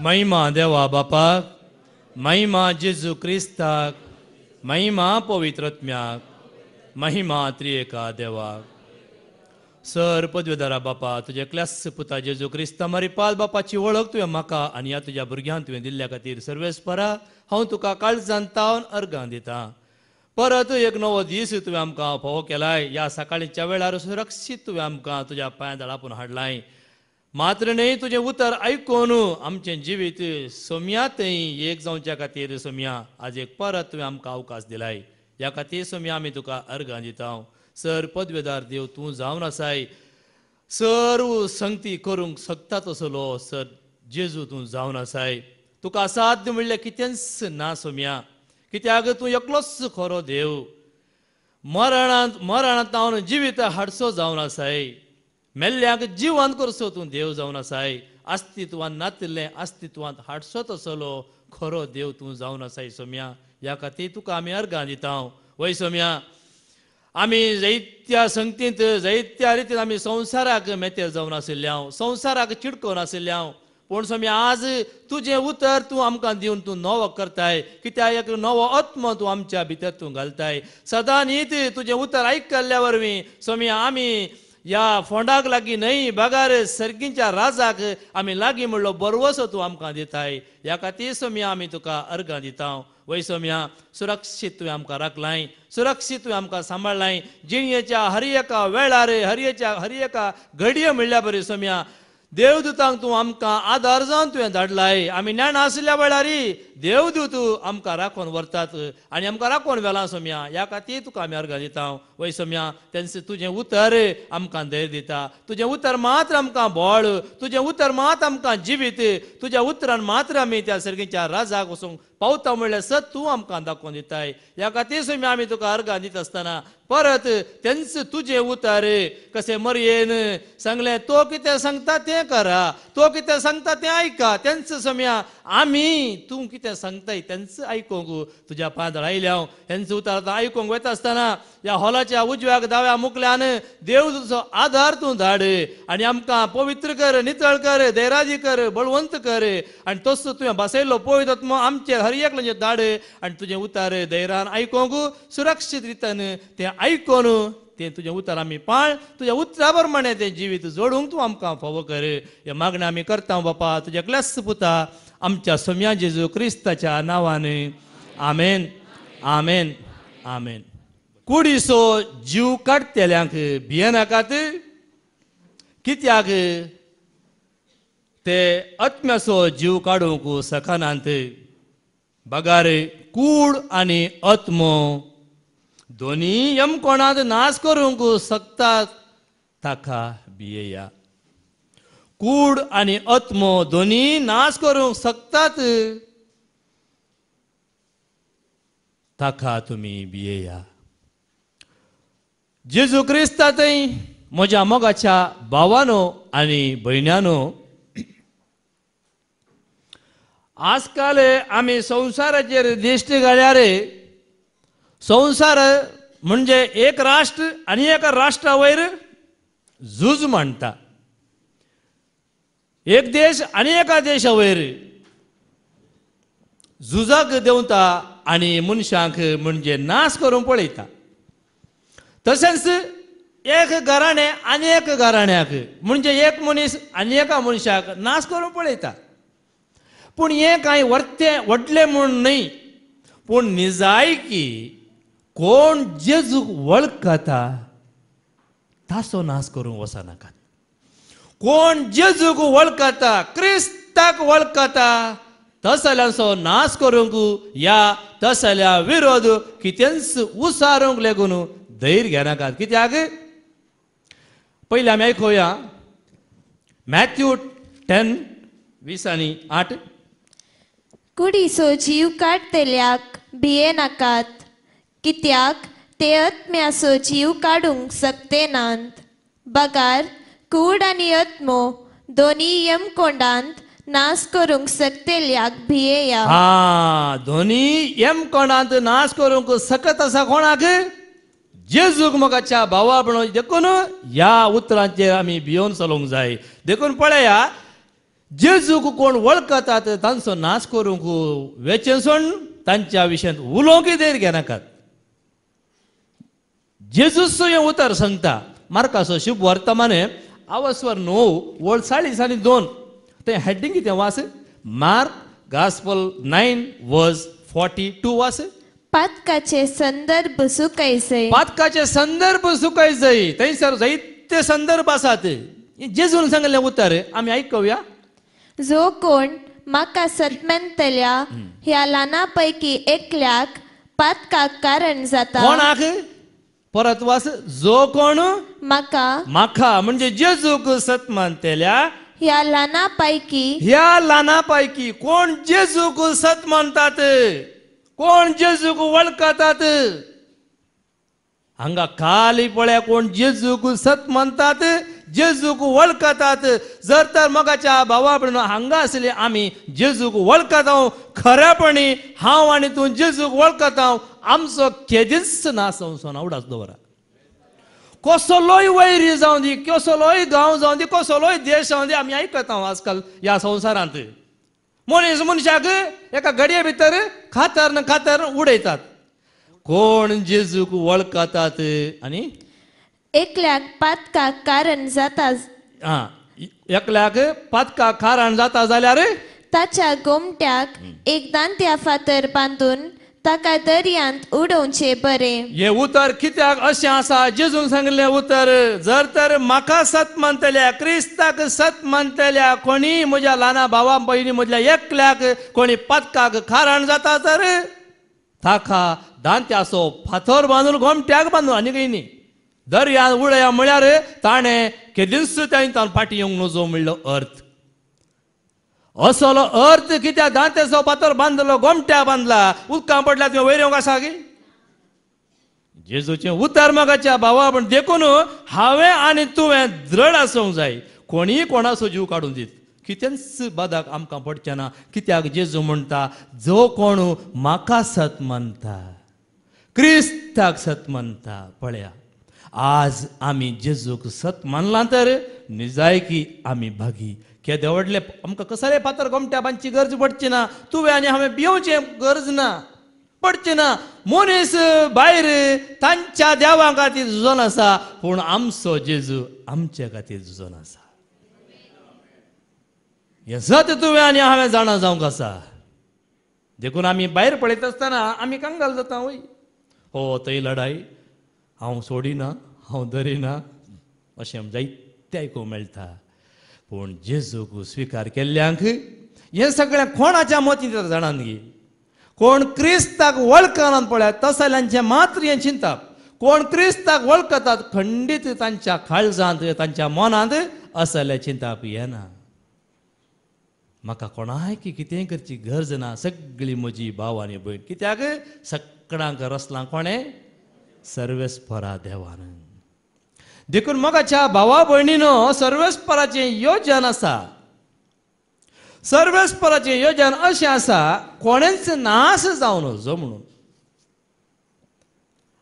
महिमा देवा बापाक, महिमा जेजू क्रिस्ताक, महिमा पवित्रत्म्याक, महिमा त्रिएका देवाक. सर पदवेदारा बापा, तुझे क्लास पुता जेजू क्रिस्ता मारिपाल बापाची वळख तुवें म्हाका आनी ह्या तुज्या भुरग्यांक तुवें दिल्ल्या खातीर सर्वेस्परा हांव तुका काळजांत तावन अर्गां दितां. परत एक नवो दीस तुवें आमकां फोव केलाय. ह्या सकाळीच्या वेळार सुरक्षीत तुवें आमकां तुज्या पांयां आपूण हाडलाय. मात्र न्हय, तुजें उतर आयकून आमचें जिवीत सोम्यातय एक जावच्या खातीर सोम्या आज एक परत तुवें आमकां अवकाश दिलाय. ह्या खातीर सोम्या आमी तुका अर्गां दिता. सर पदवेदार देव तूं जावन आसाय. सर्व संगती करूंक शकता तसलो सर जेजू तूं जावन आसाय. तुका असाध्य म्हणल्यार कितेंच ना सोम्या, कित्याक तूं एकलोच खरो देव. मरणांत तावन जिवीत हाडसो जावन आसाय. मेल्ल्यांक जिवंत करसो तूं देव जावन आसाय. अस्तित्वांत नातिल्लें अस्तित्वांत हाडसो तसलो खरो देव तूं जावन आसाय सोम्या. ह्या खातीर तुका आमी अर्गां दिता. वय सोम्या, आमी जायत्या संगतींत जायत्या रितीन आमी संवसाराक मेतेर जावन आशिल्ल्या, संवसाराक चिडकोन आशिल्ल्या. पूण सोम्या आज तुजें उतर तूं आमकां दिवन तूं नवो करताय. कित्याक एक नवो आत्मो तूं आमच्या भितर तूं घालताय. सदां न्हीत तुजें उतर आयकल्ल्या वरवीं सोम्या आमी ह्या फोंडाक लागीं न्हय, बागार सर्गींच्या राजाक आमी लागीं म्हणलो बरवसो तूं आमकां दिताय. ह्या खातीर सोम्या आमी तुका अर्गां दिता. वय सोम्या, सुरक्षीत तुवें आमकां राखलाय, सुरक्षीत तुवें आमकां सांबाळलाय. जिणयेच्या हर एका वेळार हर एका घडये म्हणल्या बरी सोम्या देवदूतांक तूं आमकां आदार जावन तुवें धाडलाय. आमी नेणा आशिल्ल्या वेळार देवदूत आमकां राखून व्हरतात आनी आमकां राखून व्हेला सोम्या. ह्या खातीर तुका आमी अर्गां दिता. वय सोम्या, तेंच तुजें उतर आमकां धैर्य दिता. तुजें उतर मात्र आमकां बळ, तुजें उतर मात आमकां जिवीत, तुज्या उतरान मात्र आमी त्या सर्गीच्या राजाक वचूंक पावता म्हणल्यार सत तूं आमकां दाखोवन दिताय. ह्या खातीर सोम्या आमी तुका अर्गां दिता आसतना परत तेंच तुजें उतर कशें मरयेन सांगलें, तो कितें सांगता तें करा, तो कितें सांगता तें आयका. तेंच सोम्या आमी तूं कितें सांगताय तेंच आयकूंक तुज्या पांयां आयल्या. हेंच उतर आतां आयकूंक वता आसतना ह्या हॉलाच्या उजव्याक दाव्या मुखल्यान देवदूताचो आदार तूं धाड आनी आमकां पवित्र कर, नितळ कर, धैर्यादी कर, बळवंत कर. आनी तसो तुवें बसयल्लो पवित्र आत्मो आमचेर हर एकल्याचेर धाड आनी तुजें उतर धैर्यान आयकूंक सुरक्षीत रितीन तें आयकून तें तुजें उतर आमी पाळ, तुज्या उतरा प्रमाणे तें जिवीत जोडूंक तूं आमकां फावो कर. हें मागणें आमी करता बापा तुज्या क्लास पुता आमच्या सोम्या जेजू क्रिस्ताच्या नांवान. आमेन, आमेन, आमेन. कुडीसो जीव काडटेल्यांक भियेनाकात, कित्याक ते आत्म्याचो जीव काडूंक शकनात. बगार कूड आनी आत्मो दोनी यमकोणांत नाश करूंक शकतात ताका भियेया. कूड आनी आत्मो दोनी नाश करूंक शकतात ताका तुमी भियेया. जेजू क्रिस्तांतय म्हज्या मोगाच्या भावानो आनी भयण्यानो, आजकाल आमी संवसाराचेर दिश्टी घाल्यार संवसार म्हणजे एक राष्ट्र आनी एका राष्ट्रा वयर झूज मांडटा. एक देश आनी एका देशा वयर झुजाक देंवता आनी मनशांक म्हणजे नाश करून पळयता. तशेंच एक घराणें आनी एक घराण्याक म्हणजे एक मनीस आनी एका मनशाक नाश करून पळयता. पूण हें कांय व्हडलें म्हूण न्हय, पूण निजायकी कोण जेजूक वळखता ताचो नाश करूंक वचनाकात. कोण जेजूक वळखता, क्रिस्ताक वळखता तसल्यांचो नाश करूंक या तसल्या विरोध कितेंच उसारूंक लेगून धैर्य घेनाकात. कित्याक पयलीं आमी आयकुया मॅथ्यू 10:20-8. कुडीचो जीव काडटेल्याक भियेनाकात, कित्याक ते आत्म्याचो जीव काडूंक शकते नात. बगार कूड आनी आत्मो दोनी यमकोंडांत नाश करूंक शकतेल्याक भियेया. दोनी यमकोंडांत नाश करूंक शकत आसा कोणाक? जेजूक मोगाच्या भावा म्हणून देखून ह्या उतरांचेर आमी भियोन चलोवंक जाय. देखून पळया, जेजूक कोण वळखतात तांचो नाश करूंक वेचेसून तांच्या विशयांत उलोवंक देर घेनाकात. जेजूस हें उतर सांगता मार्काचो शुभ वर्तमाने आवस्वर 9 वळ 40 ते हेडिंग कितें वास मार्क गॉस्पल 9 वर्स 42 वास. पातकाचे संदर्भ सुकैसे. पातकाचे संदर्भ सुकैसे थंयसर जायते संदर्भ आसात. जेजून सांगलें उतर आमी आयकुया. जो कोण म्हाका सतमेंतल्या ह्या ल्हाना पैकी एकल्याक पातकाक कारण जाता. कोणाक परत वास. जो कोण म्हाका म्हाका म्हणजे जेजूक सत मानतेल्या ह्या ल्हाना पैकी ह्या ल्हाना पैकी कोण जेजूक सत मानतात, कोण जेजूक वळखतात. हांगा खाली पळया कोण जेजूक सत मानतात, जेजूक वळखतात. जर तर मगाच्या भावा भयण हांगा आसले आमी जेजूक वळखता खरेपणी हांव आनी तूं जेजूक वळखता आमचो केदीच ना संवसार उडास दवरा. कसलोय वैरी जावं दी, कसलोय गांव जावं दी, कसलोय देश जावं दी आमी आयकता आजकाल ह्या संवसारांत मनीस मनशाक एका घडये भितर खातर न खातर उडयतात. कोण जेजूक वळखतात आनी एकल्याक पातकाक कारण जाता. एकल्याक पातकाक कारण जाता जाल्यार ताच्या गोमट्याक एक दांत्या फातर बांदून ताका दर्यांत उडोवचे बरे. हे उतर कित्याक अशें आसा. जेजून सांगलें उतर जर तर म्हाका सत मानतल्या, क्रिस्ताक सत मानतल्या कोणी म्हज्या ल्हाना भावा भयणी मदल्या एकल्याक कोणी पातकाक कारण जाता तर ताका दांत्याचो फातर बांदून गोमट्याक बांदून आनी काही न्ही दर्यांत उडया म्हळ्यार ताणें केदींच तांकां फाटी येवंक नजो म्हणलो अर्थ. असलो अर्थ कित्याक दांत्याचो फातर बांदलो गोमट्या बांदला उदकां पडल्या तुवें वयर येवंक आसा गे. जेजूचें उतर मगाच्या भावा पण देखून हांवें आनी तुवें दृढ आसूंक जाय. कोणीय कोणाचो जीव काडून दीत कितेंच बादाक आमकां पडचें ना. कित्याक जेजू म्हणटा जो कोण म्हाका सत मानता, क्रिस्ताक सत मानता. पळया आज आमी जेजूक सत मानला तर निजायकी आमी भागी. केदे व्हडले आमकां कसले फातर गोमट्या बांदची गरज पडची ना. तुवें आनी हांवें भियोवचें गरज ना पडचें ना. मनीस भायर तांच्या देवा खातीर झुजोन आसा पूण आमचो जेजू आमचे खातीर झुजोन आसा. हें सत तुवें आनी हांवें जाणा जावंक आसा. देखून आमी भायर पळयत आसतना आमी कांगाल जाता. वय हो थंय लढाई हांव सोडिना, हांव धरिना अशें जायतें आयकूंक मेळटा. पूण जेजूक स्विकार केल्ल्यांक हें सगळें कोणाच्या मतींत जाणान गे. कोण क्रिस्ताक वळखनात पळय तसल्यांचें मात्र हें चिंतप. कोण क्रिस्ताक वळखतात खंडीत तांच्या काळजांत तांच्या मनांत असलें चिंतप येना. म्हाका कोणाय की कितेंय करची गरज ना. सगळीं म्हजी भाव आनी भयण. कित्याक सगळ्यांक रचलां कोणें सर्वेस्परा देवान. देखून मगाच्या भावा भयणीनो सर्वेस्पराचें योजन आसा. सर्वेस्पराचें योजन अशें आसा कोणेच नाश जावं नजो म्हणून.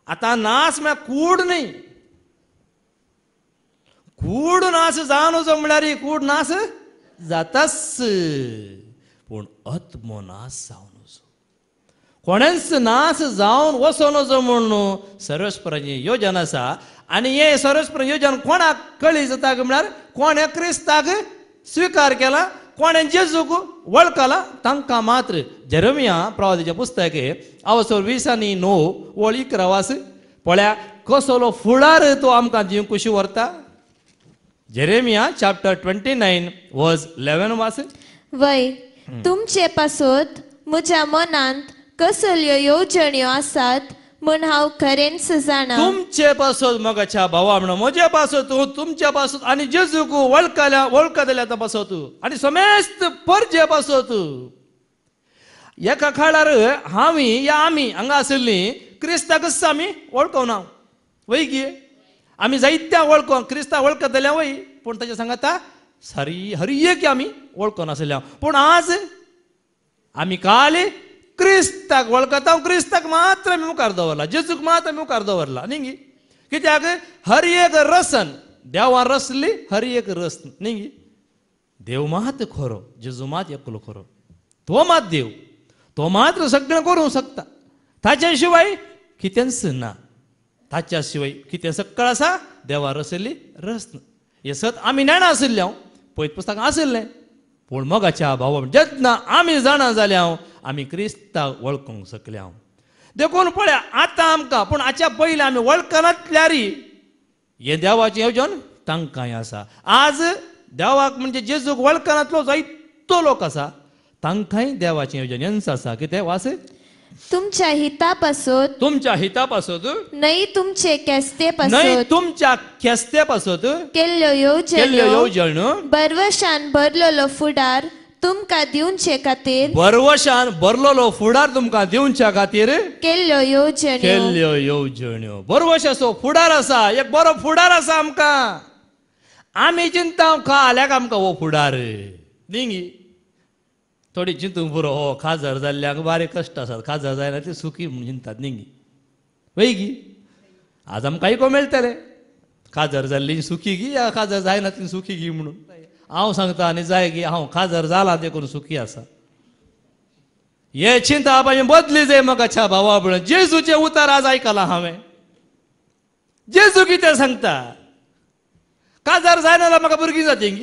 आतां नाश म्हळ्यार कूड न्ही. कूड नाश जावं नजो म्हळ्यार कूड नाश जाताच पूण आत्मो नाश जावं नजो. कोणेच नाश जावन वचो नजो म्हणून सर्वेस्पराचें योजन आसा. आनी हें सर्वेस्पर योजन कोणाक कळी जाता म्हळ्यार कोणें क्रिस्ताक स्विकार केला, कोणें जेजूक वळखला तांकां मात्र. जेरेमिया प्रवादीचें पुस्तक आवसोर 20:9 वळ 11 वास. पळया कसलो फुडार तो आमकां दिवंक कशी व्हरता. जेरेमिया चॅप्टर 29 वर्स 11 वास. वय तुमचे पासत म्हज्या मनांत कसल्यो येवजण्यो आसात म्हूण हांव खरेंच जाणा. तुमचे पासत मगाच्या भावा म्हणून म्हजे पासत तुमच्या पासत आनी जेजूक वळखतल्या पासत आनी समेस्त परजे पासत. एका काळार आमी हांगा आसलीं क्रिस्ताकच आमी वळखना. वय गे आमी जायत्या वळखो क्रिस्ताक वळखतल्या वय पूण ताच्या सांगाता हर एक आमी वळखनासल्या. पूण आज आमी काल क्रिस्ताक वळखता. क्रिस्ताक मात्र आमी मुखार दवरला, जेजूक मात्र आमी मुखार दवरला न्ही. कित्याक हर एक रसन देवान रचली हर एक रस न्ही. देव मात खरो, जेजू मात एकलो खरो. तो मात देव, तो मात्र सगळं करूंक शकता. ताच्या शिवाय कितेंच ना. ताच्या शिवाय कितें सक्कळ आसा, देवार असली रस ना. हे सत आमी नेणा आशिल्ले हांव पयत पुस्तकां आशिल्लें. पूण मोगाच्या भावा जेन्ना आमी जाणा जाल्या आमी क्रिस्ताक वळखूंक शकले. हांव देखून पळया आतां आमकां, पूण हाच्या पयलीं आमी वळखनातल्यार हें देवाचें येवजण तांकांय आसा. आज देवाक म्हणजे जेजूक वळखनातलो जायतो लोक आसा, तांकांय देवाचें येवजण हेंच आसा. कितें वास? तुमच्या हितापासून, तुमच्या हितापासून नाही तुमचे नाही केस्तेपासून तुमच्या केस्त्यापासून केल्ल्यो केल्ल्यो येवजण्यो येवजण बरवशान भरलेलो फुडार तुमकां दिवचे खातीर बरवशान भरलेलो फुडार तुमकां दिवच्या खातीर केल्ल्यो येवजण्यो केल्ल्यो येवजण्यो. बरवशाचो फुडार आसा, एक बरो फुडार आसा आमकां. आमी चिंता खाल्याक आमकां हो फुडार दिंगी. थोडी चिंतूंक पुरो, हो खाजर जाल्ल्याक बारीक कश्ट आसात, खाजर जायना ते सुखी म्हूण चिंतात न्ही वैगी. आज आमकां आयको मेळटलें खाजर जाल्ली सुखी गी, या खाजर जायना ती सुखी गी म्हणून. हांव सांगता आनी जाय की हांव खाजर जाला देखून सुखी आसा. हे चिंता पाहिजे बदली जाय. मोगाच्या भावा भयण, जेजूचे उतार आज आयकलां हांवें. जेजू कितें सांगता, काजार जायना जाल्यार म्हाका भुरगीं जातीं.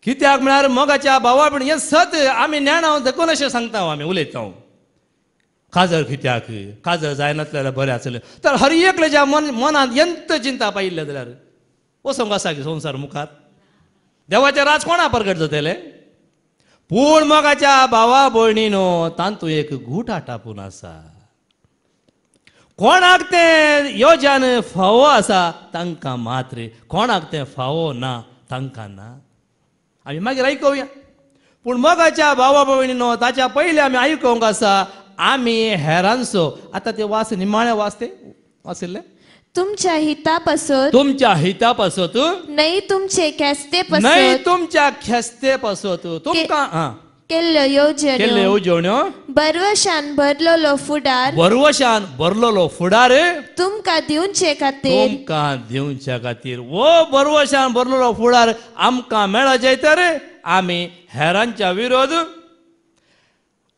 कित्याक म्हळ्यार मोगाच्या भावा भयण हें सत आमी नेणा देखून अशें सांगता आमी उलयता. काजर कित्याक, काजर जायनातल्यार बरें आसलें. तर हर एकल्याच्या मनांत यंत चिंता पायिल्ले जाल्यार वसोंक आसा की संवसार मुखार देवाचें राज कोणा प्रगट जातलें. पूण मोगाच्या भावा भयणीनो, तांतूं एक घुट आटापून आसा. कोणाक तें येवजण फावो आसा तांकां मात्र, कोणाक तें फावो ना तांकां ना. आमी मागीर आयकुया. पूण मोगाच्या भावा भयणीनो, ताच्या पयलीं आमी आयकोंक आसा आमी हेरांचो. आतां ते वास निमाळे वास ते वाचिल्ले. तुमच्या हितापासून तुमच्या हितापासून नाही तुमचे नाही केस्तेपासून तुमच्या खेस्तेपासून तुमकां केल्ल्यो केल्ल्यो येवजण्यो येवजण्यो बरवशान भरलेलो फुडार बरवशान भरलेलो फुडार तुमकां दिवचे खातीर तुमकां दिवच्या खातीर. वो बरवशान भरलेलो फुडार आमकां मेळचे तर आमी हेरांच्या विरोध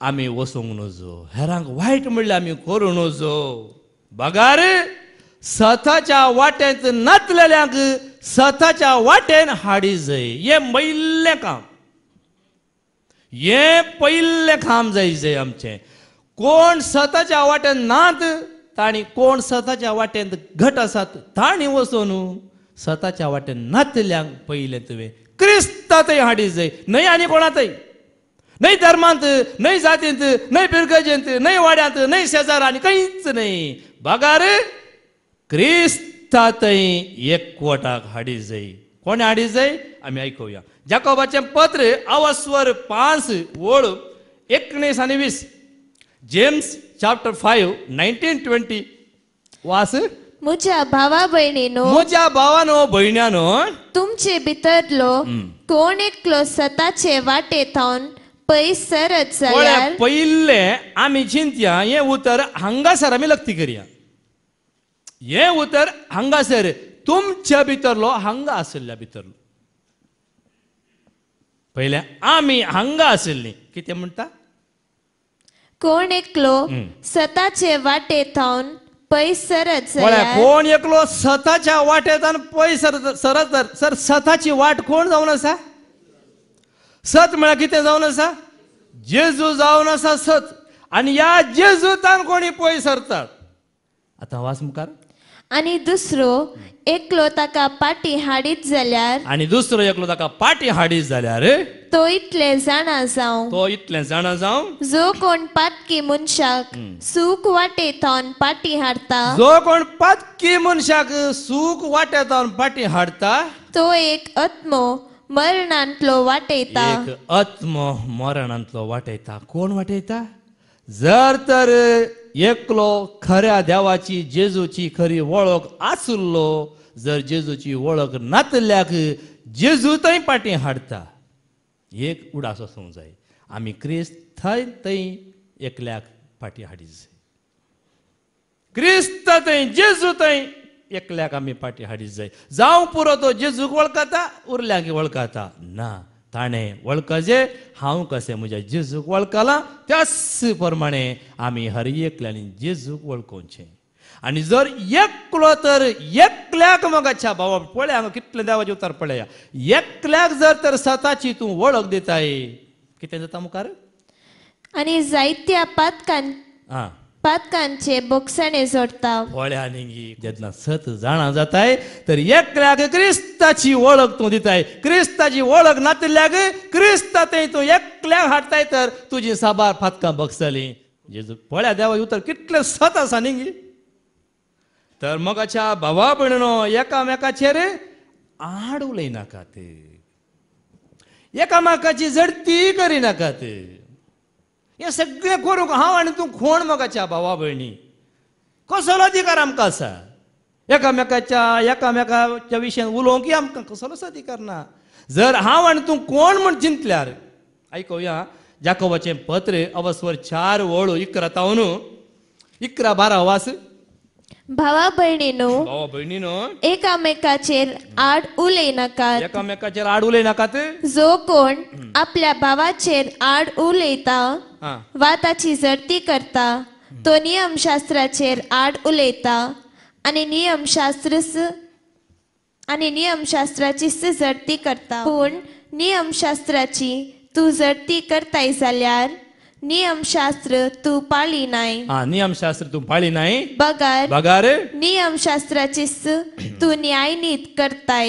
आमी वसूंक नजो. हेरांक वायट म्हणल्यार आमी करूं नजो. बगार सताच्या वाटेंत नातलेल्यांक सताच्या वाटेन हाडी जाय. हें मैल्लें काम, हें पयल्लें काम जाय आमचें. कोण सताच्या वाटेन नात ताणी, कोण सताच्या वाटेन घट आसात ताणी वचून सताच्या वाटेन नातल्यांक पयलें तुवें क्रिस्तांतय हाडी जाय. न्हय आनी कोणातय, न्हय धर्मांत, न्हय जातींत, न्हय पिरगजेंत, न्हय वाड्यांत, न्हय शेजारांनी, खंयच न्हय. बगार क्रिस्तांतय एकवटाक हाडी जाय. कोणे हाडी जाय आमी आयकुया. जाकोबाचें पत्र अवस्वर 5 ओळ 19 आनी 20. जेम्स चॅप्टर 5 19-20 वास. म्हज्या भावा भयणीनो, म्हज्या भावानो भयण्यानो, तुमचे भितरलो कोण एकलो सताचे वाटेंतल्यान पयस सरत जाल्यार पयलें आमी चिंतया. हें उतर हांगासर आमी लक्ती करया. हें उतर हांगासर तुमच्या भितरलो हांगा आशिल्ल्या भितरलो. पयलें आमी हांगा आशिल्लीं. कितें म्हणटा? कोण एकलो सताचे वाटेंतल्यान पयस सरत जाल्यार कोण एकलो सताच्या वाटेंतल्यान पयस सरत सर. सताची वाट कोण जावन आसा? सत म्हळ्यार कितें जावन आसा? जेजू जावन आसा सत. आनी ह्या जेजूतान कोणी पयस सरतात. आतां वाच मुखार. आनी दुसरो एकलो ताका पाटी हाडीत जाल्यार आनी दुसरो एकलो ताका पाटी हाडीत जाल्यार तो इतले जाणा जावं तो इतलें जाणा जावं जो कोण पाटकी मनशाक सूख वाटेंतल्यान पाटी हाडता जो कोण पातकी मनशाक सूख वाटेंतल्यान पाटी हाडता तो एक आत्मो मरणांतलो वाटयता. एक आत्मो मरणांतलो वाटयता. कोण वाटयता? जर तर एकलो खऱ्या देवाची जेजूची खरी वळख आसलो, जर जेजूची वळख नातल्याक जेजूतय पाटी हाडता. एक उडास आसूंक जाय. आमी क्रिस्त थंय एकल्याक पाटी हाडी जाय. क्रिस्त थंय जेजू थंय एकल्याक आमी पाटी हाडीत जाय जावं पुरो तो जेजूक वळखता उरल्यांक वळखता ना ताणें वळखजे हांव कशें म्हज्या जेजूक वळखलां त्याच प्रमाणे आमी हर एकल्यानी जेजूक वळखोवचें आनी जर एकलो तर एकल्याक मोगाच्या भावा पळय हांगा कितलें देवाचें उतार पळया एकल्याक जर तर स्वताची तूं वळख दिताय कितें जाता मुखार आनी जायत्या आं पातकांचे बोगसणे जोडता पळया न्ही जेन्ना 7 जाणां जाताय तर एकल्याक क्रिस्ताची वळख तूं दिताय क्रिस्ताची वळख नातिल्ल्याक क्रिस्ता तें तूं एकल्याक हाडताय तर तुजी साबार फातकां बगसलीं जेजू पळया देवाचें उतर कितलें सत आसा न्ही तर मोगाच्या भावा भयणीनो एकामेकाचेर आड उलयनाकात एकामेकाची झडती करिनाकात हे सगळें करूंक हांव आनी तूं कोण मोगाच्या भावा भयणी कसलो अधिकार आमकां आसा एकामेकाच्या विशयान उलोवंक आमकां कसलोच अधिकार ना जर हांव आनी तूं कोण म्हण चिंतल्यार आयकुया जाकोबाचें पत्र अवस्वर 4 वळू 11 तावन 11-12 वास भावा भयणीनो भावा भयणीनो एकामेकाचेर आड उलयनाकात एकामेकाचेर आड उलयनाकात जो कोण आपल्या भावाचेर आड उलयता वा ताची झडती करता तो नियमशास्त्राचेर आड उलयता आनी नियमशास्त्राची झडती करता पूण नियमशास्त्राची तूं झडती करताय जाल्यार नियमशास्त्र तूं पाळिनाय नियमशास्त्र तूं पाळिनाय बगार नियमशास्त्राची तूं न्यायनीत करताय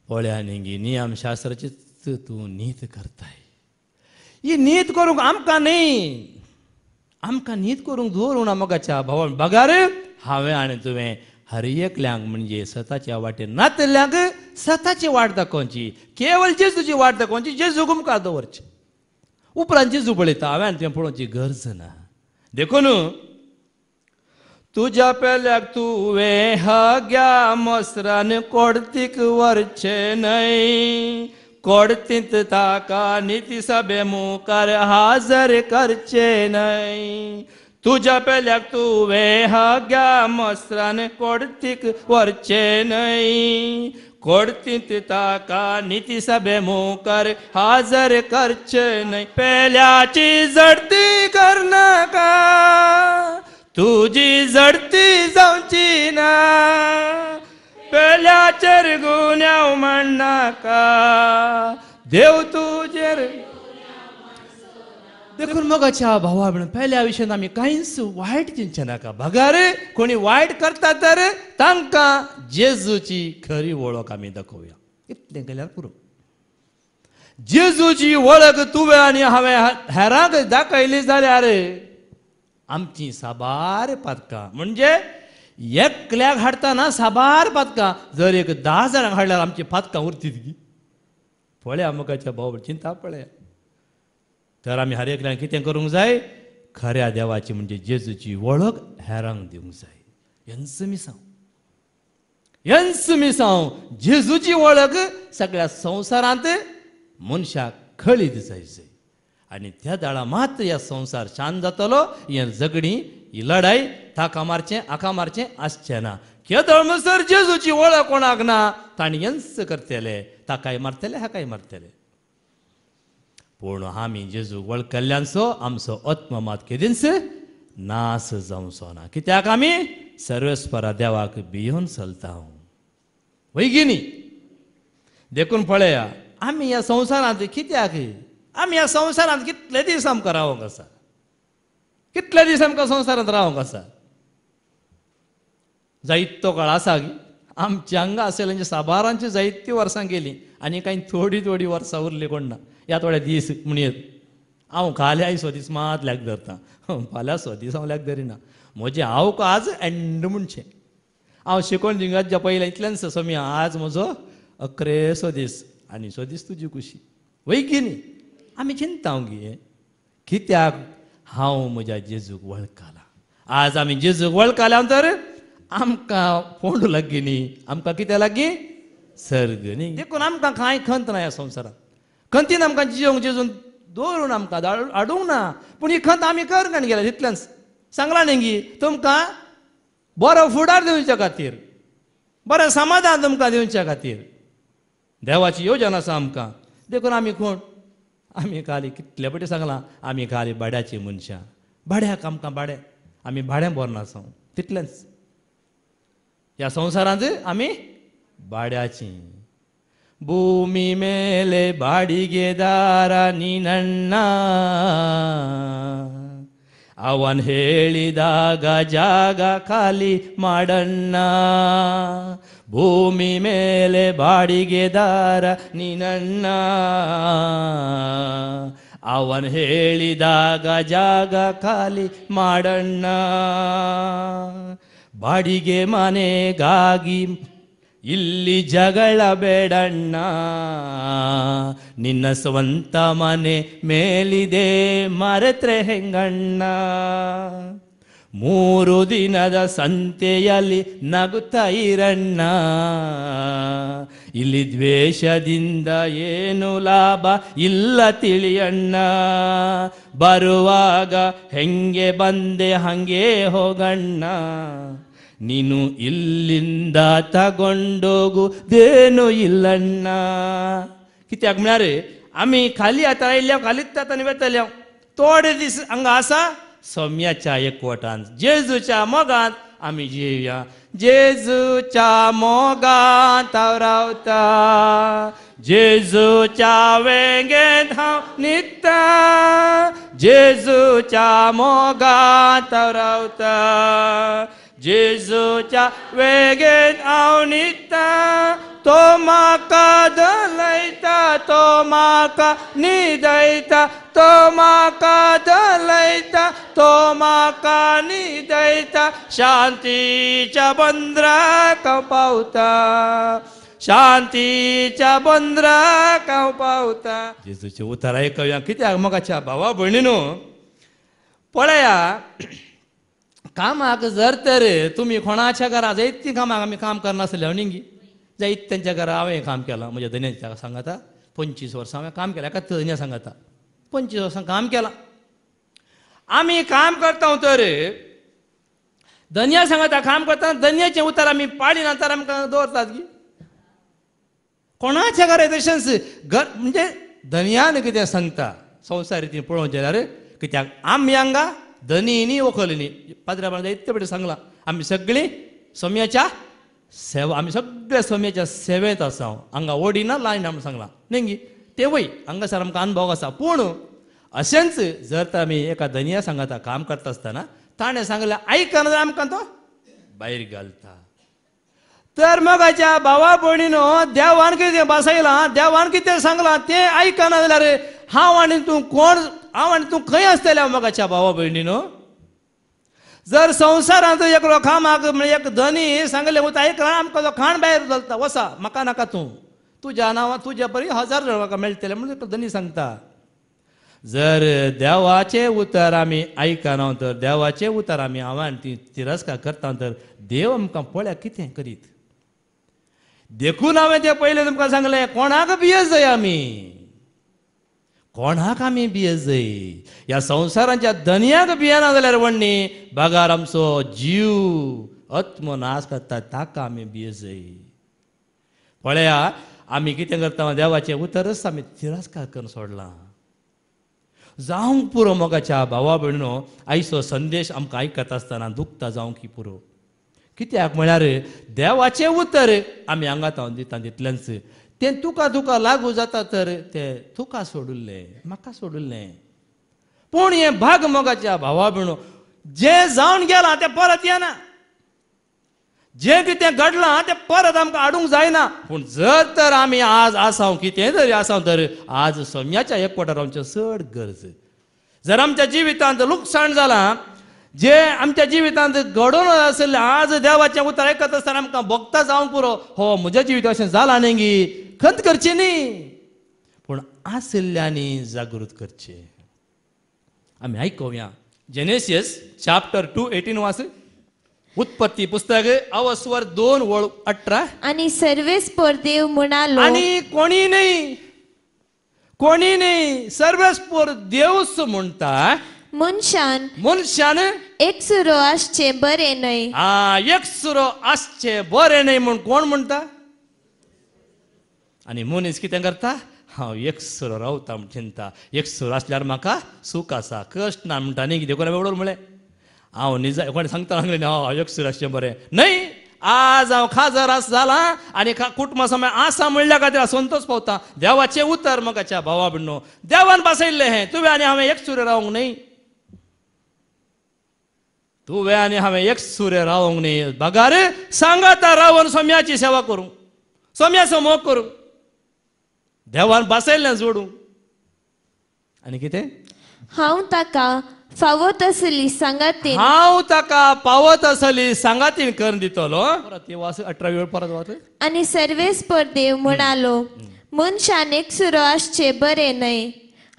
पळया न्ही नियमशास्त्राची तूं नीत करताय ही नीत करूंक आमकां न्ही आमकां नीत करूंक दवरूं ना मोगाच्या भावान बगार हांवें आनी तुवें हर एकल्यांक म्हणजे स्वताच्या वाटेन नातिल्ल्यांक स्वताची वाट दाखोवची केवळ जेजूची वाट दाखोवची जेजूक मुखार दवरचें उपरांत जेजू पळयता हांवें आनी तुवें पळोवची गरज ना देखून तुज्या पेल्याक तुवें हग्या मसरान कोडतीक व्हरचें न्हय कोडतींत ताका निती सभे मुखार हाजर करचें न्हय तुज्या पेल्याक तुवें हग्या मसरान कोडतीक व्हरचें न्हय कोडतींत ताका निती सभे मुखार हाजर करचें न्हय पेल्याची झडती करनाका तुजी झडती जावची ना पेल्याचेर गुन्यांव म्हणनाका देव तुजेर देखून मोगाच्या भावा भयण पहिल्या विशयान आमी कांयच वायट चिंतचे नाका बगार कोणी वायट करता तर तांकां जेजूची खरी वळख आमी दाखोवया इतलें केल्यार पुरो जेजूची वळख तुवें आनी हांवें हेरांक दाखयली जाल्यार आमची साबार पातकां म्हणजे एकल्याक हाडटाना साबार पातकां जर एक 10 जाणांक हाडल्यार आमची पातकां उरतीत गी पळया मोगाच्या भावा चिंता पळया तर आमी हर एकल्यान कितें करूंक जाय खऱ्या देवाची म्हणजे जेजूची वळख हेरांक दिवंक जाय यंस मिसांव जेजूची वळख सगळ्या संवसारांत मनशाक खळीत जायची आनी त्या दाळा मात ह्या संवसार शांत जातलो हें झगडी ही लढाई ताका मारचें आका मारचें आसचें ना केदळ म्हणसर जेजूची वळख कोणाक ना ताणी यंस करतले ताकाय मारतले हाकाय मारतले पूण आमी जेजू वळखल्ल्यानसो आमचो आत्म मात केदींच नास जावचो ना कित्याक आमी सर्वेस्परा देवाक भियोन चलता वैगिनी देखून पळया आमी ह्या संवसारांत कित्याक आमी ह्या संवसारांत कितले दीस आमकां रावंक आसा कितले दीस आमकां संवसारांत रावंक आसा जायतो काळ आसा आमच्या हांगा आसलेल्या साबारांची जायतीं वर्सां गेलीं आनी कांय थोडी वर्सां उरलीं कोण ना ह्या थोडे दीस म्हणयत हांव खाली आयज दीस मात लॅक धरता फाल्यां दीस हांव लॅक धरिना म्हजें हांव आज एंड म्हणचें हांव शिकोवन जिंगाच्या पयलें इतल्यान सोमी आज म्हजो 11 दीस आनी दीस तुजी खुशी वैगिनी आमी चिंता गे कित्याक हांव म्हज्या जेजूक वळखला आज आमी जेजूक वळखल्या तर आमकां फोंड लागगी न्ही आमकां कितें लागगी सर्ग न्ही देखून आमकां कांय खंत ना ह्या संवसारांत खंतीन आमकां जियोंक जेजून दवरून आमकां हाडूंक ना पूण ही खंत आमी करंगान गेल्या तितल्यान सांगलां न्ही तुमकां बरो फुडार दिवच्या खातीर बरें समाधान तुमकां दिवच्या खातीर देवाची येवजण आसा आमकां. देखून आमी कोण? आमी खाली कितले फावटी सांगलां, आमी खाली भाड्याची मनशां. भाड्याक आमकां भाडें, आमी भाडें बरें आसा तितलेंच. ह्या संवसारांत आमी भाड्याची. ಭೂಮಿ ಮೇಲೆ ಬಾಡಿಗೆದಾರ ನೀನಣ್ಣ, ಅವನ್ ಹೇಳಿದಾಗ ಜಾಗ ಖಾಲಿ ಮಾಡಣ್ಣ. ಭೂಮಿ ಮೇಲೆ ಬಾಡಿಗೆದಾರ ನೀನಣ್ಣ, ಅವನ್ ಹೇಳಿದಾಗ ಜಾಗ ಖಾಲಿ ಮಾಡಣ್ಣ. ಬಾಡಿಗೆ ಮನೆಗಾಗಿ ಇಲ್ಲಿ ಜಗಳ ಬೇಡಣ್ಣ, ನಿನ್ನ ಸ್ವಂತ ಮನೆ ಮೇಲಿದೆ ಮರೆತ್ರೆ ಹೆಂಗಣ್ಣ. 3 ದಿನದ ಸಂತೆಯಲ್ಲಿ ನಗುತ್ತಾ ಇರಣ್ಣ, ಇಲ್ಲಿ ದ್ವೇಷದಿಂದ ಏನು ಲಾಭ ಇಲ್ಲ ತಿಳಿಯಣ್ಣ. ಬರುವಾಗ ಹೆಂಗೆ ಬಂದೆ ಹಂಗೆ ಹೋಗಣ್ಣ, ನೀನು ಇಲ್ಲಿಂದ ತಗೊಂಡೋಗುದೇನು ಇಲ್ಲಣ್ಣ. कित्याक म्हळ्यार आमी खाली आतां आयल्या खालीच आतां वेतल्या. थोडे दीस हांगा आसा सौम्याच्या एकवटान जेजूच्या मोगांत आमी जिवया. जेजूच्या मोगांत हांव रावता, जेजूच्या वेंगेंत हांव न्हिदता. जेजूच्या मोगांत हांव रावता, जेजूच्या वेगेंत हांव न्हिदता. तो म्हाका धलयता, तो म्हाका न्हिदयता. तो म्हाका धलयता, तो म्हाका न्हिदयता. शांतीच्या बंदराक हांव पावता, शांतीच्या बंदराक हांव पावता. जेजूचें उतर आयकया. कित्याक मोगाच्या भावा भयणीनो, पळया, कामाक जर तर तुमी कोणाच्या घरा जायतीं कामाक आमी काम करनासले न्ही, जायत तेंच्या घरा हांवें काम केलां. म्हज्या धन्याच्या सांगाता 25 वर्सां हांवें काम केलां. एका धन्या सांगाता 25 वर्सां काम केलां. आमी काम करता तर धन्या सांगाता काम करता, धन्याचें उतर आमी पाळी नंतर आमकां दवरतात की. कोणाच्या घरा तशेंच घर म्हणजे धन्यान कितें सांगता संवसार रितीन पळोवंक गेल्यार. कित्याक आमी हांगा धनी न्ही वखली न्ही. पाद्र्या इतले फावटी सांगलां आमी सगळीं सौम्याच्या सेवा, आमी सगळे सौम्याच्या सेवेंत आसा. हांगा ओडिना लायना म्हूण सांगलां न्ही. तेवूय हांगासर आमकां अनुभव आसा. पूण अशेंच जर तर आमी एका धनिया सांगाता काम करता आसतना ताणें सांगलें आयकना जाल्यार आमकां तो भायर घालता. तर मोगाच्या भावा भयणीनो, देवान कितें बसयलां, देवान कितें सांगलां तें आयकना जाल्यार हांव आनी तूं कोण, हांव आनी तूं खंय आसतले मोगाच्या भावा भयणीनो. जर संवसारांत एकलो कामाक म्हणजे एक धनी सांगलें वता आयकना आमकां तो खाण भायर घालता, वसा म्हाका नाका तूं, तुज्या नांवां तुज्या बरी 1000 म्हाका मेळटले म्हणून एक धनी सांगता. जर देवाचें उतर आमी आयकना तर, देवाचें उतर आमी हांवें ती तिरस्कार करता तर देव आमकां पळया कितें करीत. देखून हांवें तें पयलें तुमकां सांगलें, कोणाक भियेत जाय आमी, कोणाक आमी भियेत जाय. ह्या संवसारांच्या धनयाक भियेना जाल्यार व्हडणी बागार आमचो जीव आत्म नाश करता ताका आमी भियेत जाय. पळया आमी कितें करता, देवाचें उतरच आमी तिरस्कार करून सोडलां. जावंक पुरो मोगाच्या भावा भयणीनो, आयचो संदेश आमकां आयकता आसतना दुखता जावंक पुरो. कित्याक म्हळ्यार देवाचें उतर आमी हांगा तावन दिता तितलेंच. तें तुका लागू जाता तर तें तुका सोडुल्लें, म्हाका सोडुल्लें. पूण हें भाग मोगाच्या भावा भयणो, जें जावन गेलां तें परत येना. जें कितें घडलां तें परत आमकां हाडूंक जायना. पूण जर तर आमी आज आसां, कितें जरी आसां तर आज सौम्याच्या एकवटार रावचें चड गरज. जर आमच्या जिवितांत लुकसाण जालां, जे आमच्या जिवितांत घडोवन आसलें, आज देवाचें उतर आयकत आसतना आमकां भोगता जावंक पुरो, हो म्हज्या जिवितांत अशें जालां न्ही, खंत करचें न्ही, पूण आशिल्ल्यांनी जागृत करचें. आमी आयकुया जेनेसिस चॅप्टर 2:18 वाच. उत्पत्ती पुस्तक अवस्वर 2:18. आणि सर्वेस्पर देव म्हणालो, आणि कोणी नाही सर्वेस्पर देवच म्हणता. मनशान एक सुरो आसचे बरे न्हय. एक सुरो आसचे बरे न्हय म्हूण कोण म्हणटा? आनी मनीस कितें करता? हांव एक सुरो रावता म्हूण चिंता. एक सुरो आसल्यार म्हाका सूख आसा, कश्ट ना म्हणटा न्ही. कितें कोणा वेगळो म्हळें हांव निजा कोणी सांगता लागले न्ही एक सुरो आसचें बरें न्हय. आज हांव खाजर आस जाला आनी कुटुंबा समय आसा म्हणल्या खातीर संतोष पावता. देवाचें उतर म्हाकाच्या भावा भयणो, देवान बसयल्लें हें तुवें आनी हांवें एक सुरे रावंक न्हय. तुवें आनी हांवें एक सुरे रावंक न्हय. बगार सांगाता रावन सोम्याची सेवा करूं, सोम्याचो मोग करूं, देवान बसयल्लें जोडूं. आनी कितें? हांव ताका फावत आसली सांगातीन, हांव ताका पावत आसली सांगातीन करून दितलो. परत वास 18 वेळ परत वाच. आनी सर्वेस्पर देव म्हणालो, मनशान एक सुरो आसचे बरे न्हय.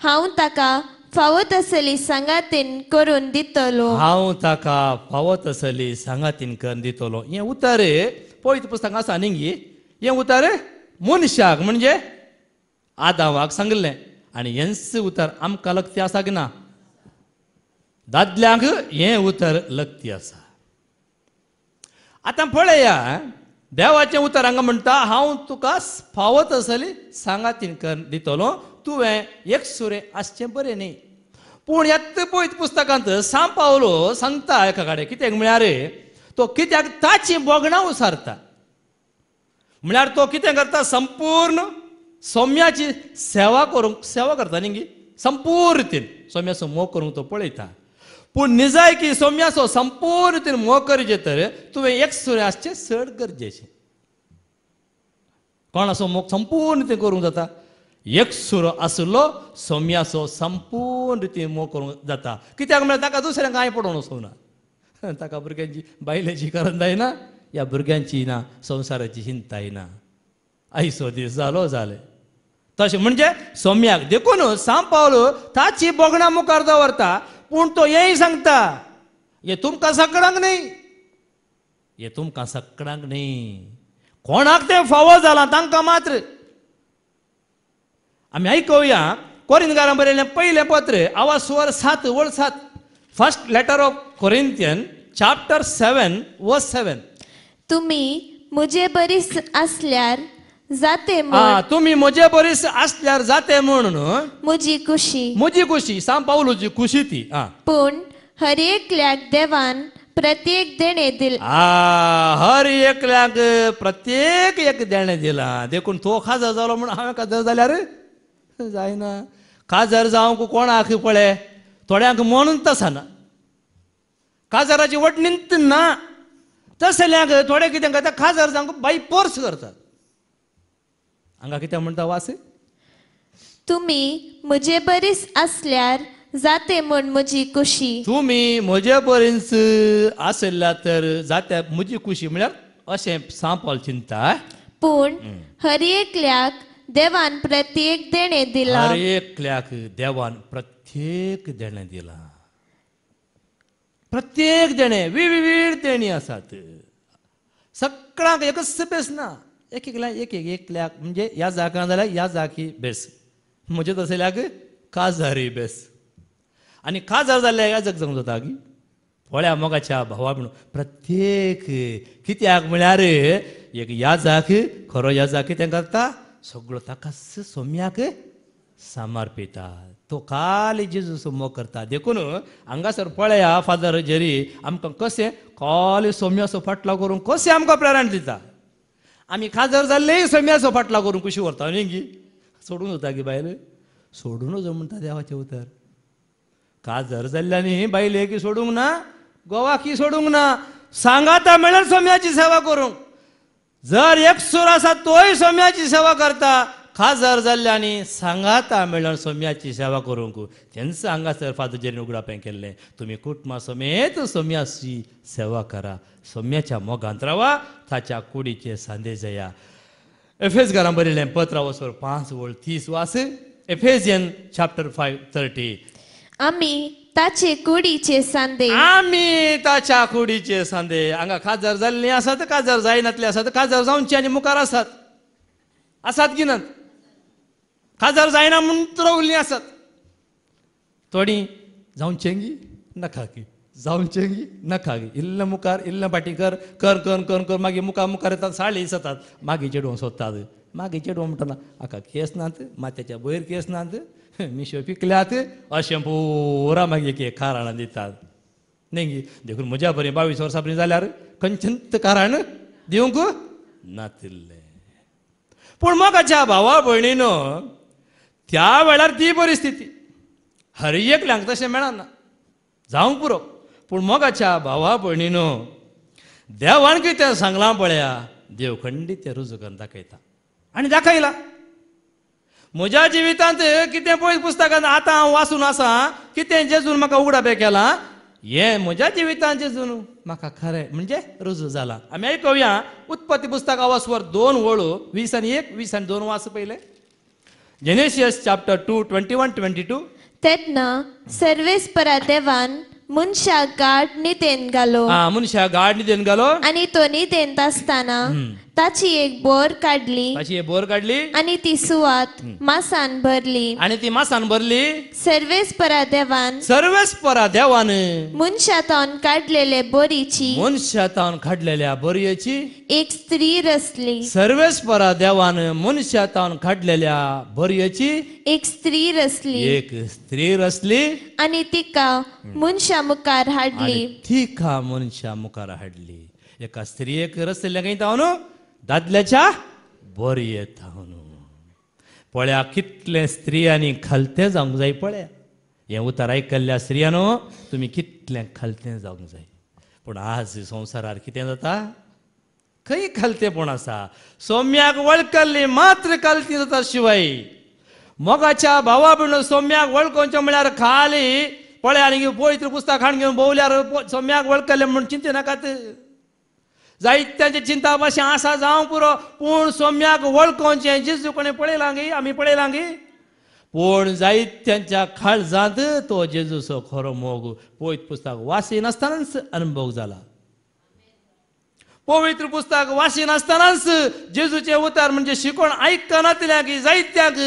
हांव ताका फावत आसली सांगातीन करून दितलो. हांव ताका फावत आसली सांगातीन करून दितलो. हें उतर पळयत पुस्तकां आसा न्ही. हें उतर मनशाक म्हणजे आदामाक सांगलें. आनी हेंच उतर आमकां लक्ती आसा की ना? दादल्यांक हें उतर लक्ती आसा. आतां पळया, देवाचें उतर हांगा म्हणटा, हांव तुका फावत आसली सांगातीन करून दितलो. तुवें एक सुरे आसचें बरें न्ही. पूण येत पळयत पुस्तकांत सांत पावलो सांगता एका कडेन कित्याक म्हळ्यार तो कित्याक ताची बोगणां उसारता. म्हळ्यार तो कितें करता? संपूर्ण सोम्याची सेवा करूंक सेवा करता न्ही. संपूर्ण रितीन सोम्याचो मोग करूंक तो पळयता. पूण निजाय की सोम्याचो संपूर्ण रितीन मोग करचे तर तुवें एक सुरे आसचें चड गरजेचें. कोणाचो मोग संपूर्ण रितीन करूंक जाता? एक सुरो आसलो सोम्याचो संपूर्ण रितीन मोग करूंक जाता. कित्याक म्हळ्यार ताका दुसऱ्यांक कांय पडोवन वचूंक ना. ताका भुरग्यांची बायलेची गरज जायना, ह्या भुरग्यांची ना, संवसाराची चिंता येना. आयचो दीस जालो जालें. तशें म्हणजे सोम्याक देखून सांत पावलो ताची बोगणां मुखार दवरता. पूण तो हेंय सांगता, हे तुमकां सगळ्यांक न्हय, हे तुमकां सगळ्यांक न्हय. कोणाक तें फावो जालां तांकां मात्र. आमी आयकुया कोरिंथकारांक बरयल्लें पयलें पत्र आवाज सुवार 7 वळ 7. First letter of Corinthian chapter 7 verse 7. तुमी म्हजे बरीस आसल्यार जाते तुम्ही म्हजे बरीस आसल्यार जाते म्हणून म्हजी खुशी सांत पावलोची खुशी ती. पूण हर एकल्याक देवान प्रत्येक देणे दिला. हर एकल्याक प्रत्येक एक देणे दिला. देखून तो खाजर जालो म्हणून हांवें खाजर जाल्यार जायना. खाजर जावंक कोणाक पळय थोड्यांक म्हणून तसा ना, खाजराची वटणींत ना. तसल्यांक थोडे कितें करता, खाजर जावंक बाई पोर्स करतात. हांगा कितें म्हणटा वास? तुमी म्हजे बरीस आसल्यार जाते म्हूण म्हजी खुशी. तुमी म्हजे बरीस आसल्या तर जाते म्हजी खुशी म्हळ्यार अशें सांत पावल चिंता. पूण हर एकल्याक देवान प्रत्येक देणे दिला. हर एकल्याक देवान प्रत्येक देणे दिला. प्रत्येक देणे विविध देणी आसात. सगळ्यांक एकच बेस ना. एक एकल्याक म्हणजे ह्या जाकां जाल्यार ह्या जाकी बेस. म्हजे तसल्याक काजारी बेस. आनी काजार जाल्यार ह्या जग जावंक जाता की पळया मोगाच्या भावा म्हणून प्रत्येक. कित्याक म्हळ्यार एक ह्या जाक खरो ह्या जाक कितें करता? सगळो ताका सोम्याक समर्पिता. तो खाली जेजूचो मोग करता. देखून हांगासर पळया फादर जेरी आमकां कशें खाली सोम्याचो फाटला करून कशें आमकां प्रेरणा दिता. आमी खाजर जाल्लेय सोम्याचो फाटला करून कुशी व्हरता न्ही. सोडून जाता की बायल? सोडून वचो म्हणटा देवाचें उतर. खाजर जाल्ल्यानी बायलेक सोडूंक ना, गोवाकी सोडूंक ना. सांगाता मेळून सोम्याची सेवा करूंक. जर एक सूर आसा तोय सोम्याची सेवा करता. खाजर जाल्ल्यानी सांगाता मेळून सोम्याची सेवा करूंक. तेंच हांगासर फादर जेरीन उगडापें केल्लें. तुमी कुटुंबा समेत सोम्याची सेवा करा. सोम्याच्या मोगांत रावा, ताच्या कुडीचे सांदे जया. एफेसकारांक बरयल्लें पत्र वसोर 5 वळ 30 वास. एफेसियन चॅप्टर 5:30. आमी ताचे कुडीचे सांदे. आमी ताच्या कुडीचे सांदे. हांगा खाजर जाल्लीं आसात, खाजर जायनातलीं आसात, खाजर जावची आनी मुखार आसात की नात? खाजर जायना म्हणून रावल्लीं आसात. थोडीं जाऊन चेंगी नखा की जाऊन चेंगी नखा की इल्ल मुखार इल्ल फाटी कर कर कर कर कर मागीर मुखार येतात साळी जातात मागीर चेडूं सोदतात मागीर चेडूं म्हणटना आका केस नात माथ्याच्या वयर केस नात मिशो पिकल्यात अशें पुरा मागीर एक काराणां दितात न्ही देखून म्हज्या बरें 22 वर्सां पर्यंत जाल्यार खंयचेंच कारण दिवंक नातिल्लें पूण मोगाच्या भावा भयणीनो त्या वेळार ती परिस्थिती हर एकल्यांक तशें मेळना जावंक पुरो पूण मोगाच्या भावा भयणीनो देवान कितें सांगलां पळया देव खंडीत तें रुजू करून दाखयता आनी दाखयला म्हज्या जिवितांत कितें पळय पुस्तकांत आतां हांव वाचून आसा कितें जेजून म्हाका उगडापे केलां हें म्हज्या जिवितांत जेजून म्हाका खरें म्हणजे रुजू जाला आमी आयकुया उत्पत्ती पुस्तक वाचवर 2 वळू 20 आनी 1 20 आनी 2 वाच पयले जेनेसियस चॅप्टर 2 21-22 तेन्ना सर्वेस्परा देवान मनशाक गाड न्हिदेन घालो मनशा गाड न्हिदेन घालो आनी तो न्हिदेंत आसतना ताची एक बोर काडली ताची बोर काडली आनी ती सुवात मासान भरली आनी ती मासान भरली सर्वेस्परा देवान मनशातान काडलेले बोरीची मनशातान काडलेल्या बोरयेची एक स्त्री रचली सर्वेस्परा देवान मनशातान काडलेल्या बोरयेची एक स्त्री रचली आनी तिका मनशा मुखार हाडली तिका मनशा मुखार हाडली एका स्त्रियेक रचलेल्या काय न्हू दादल्याच्या बोरयेत न्हू पळया कितले स्त्रियांनी खालते जावंक जाय पळया हें उतर आयकल्ल्या स्त्रियानो तुमी कितलें खालतें जावंक जाय पूण आज संवसारार कितें जाता खंय खालतेपण आसा सौम्याक वळखली मात्र खालती जाता शिवाय मोगाच्या भावा भयणो सौम्याक वळखोवचें म्हळ्यार खाली पळया आनी पवित्र पुस्तक हाडून घेवन भोंवल्यार सौम्याक वळखलें म्हूण चिंते नाकात जायत्यांची चिंता भाशें आसा जावं पुरो पूण सौम्याक वळखोवचें जेजू कोणें पळयलां गे आमी पळयलां गे पूण जायत्यांच्या काळजांत तो जेजूचो खरो मोग पवित्र पुस्तक वाचिनासतनाच अनुभव जाला पवित्र पुस्तक वाचिनासतनाच जेजूचे उतार म्हणजे शिकोवण आयकनातल्यांक जायत्यांक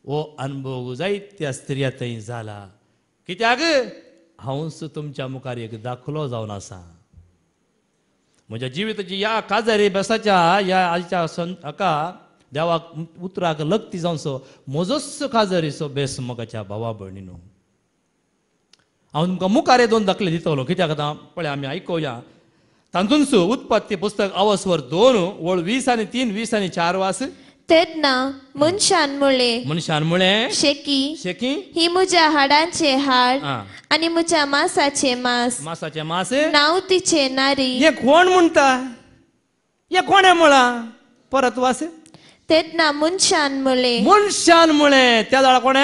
हो अनुभव जायत्या स्त्रिया थंय जाला कित्याक हांवच तुमच्या मुखार एक दाखलो जावन आसा म्हज्या जिविताची या काजारी बेसाच्या या आजच्या हाका देवाक उतराक लक्ती जावचो म्हजोच काजारीचो बेस मोगाच्या भावा भयणीनो हांव तुमकां मुखार 2 दाखले दितलो कित्याक आतां पळय आमी आयकुया तातूंच उत्पत्ती पुस्तक अवस्वर 2 वळ 20 आनी 3 20 आनी 4 वास तेन्ना मनशान म्हळें शेकी ही म्हज्या हाडांचे हाड आनी म्हज्या मांसाचे मांस नांव तिचे नारी हे कोण म्हणटा हे कोणे म्हळा परत वास तेन्ना मनशान म्हळें त्या जाळा कोणे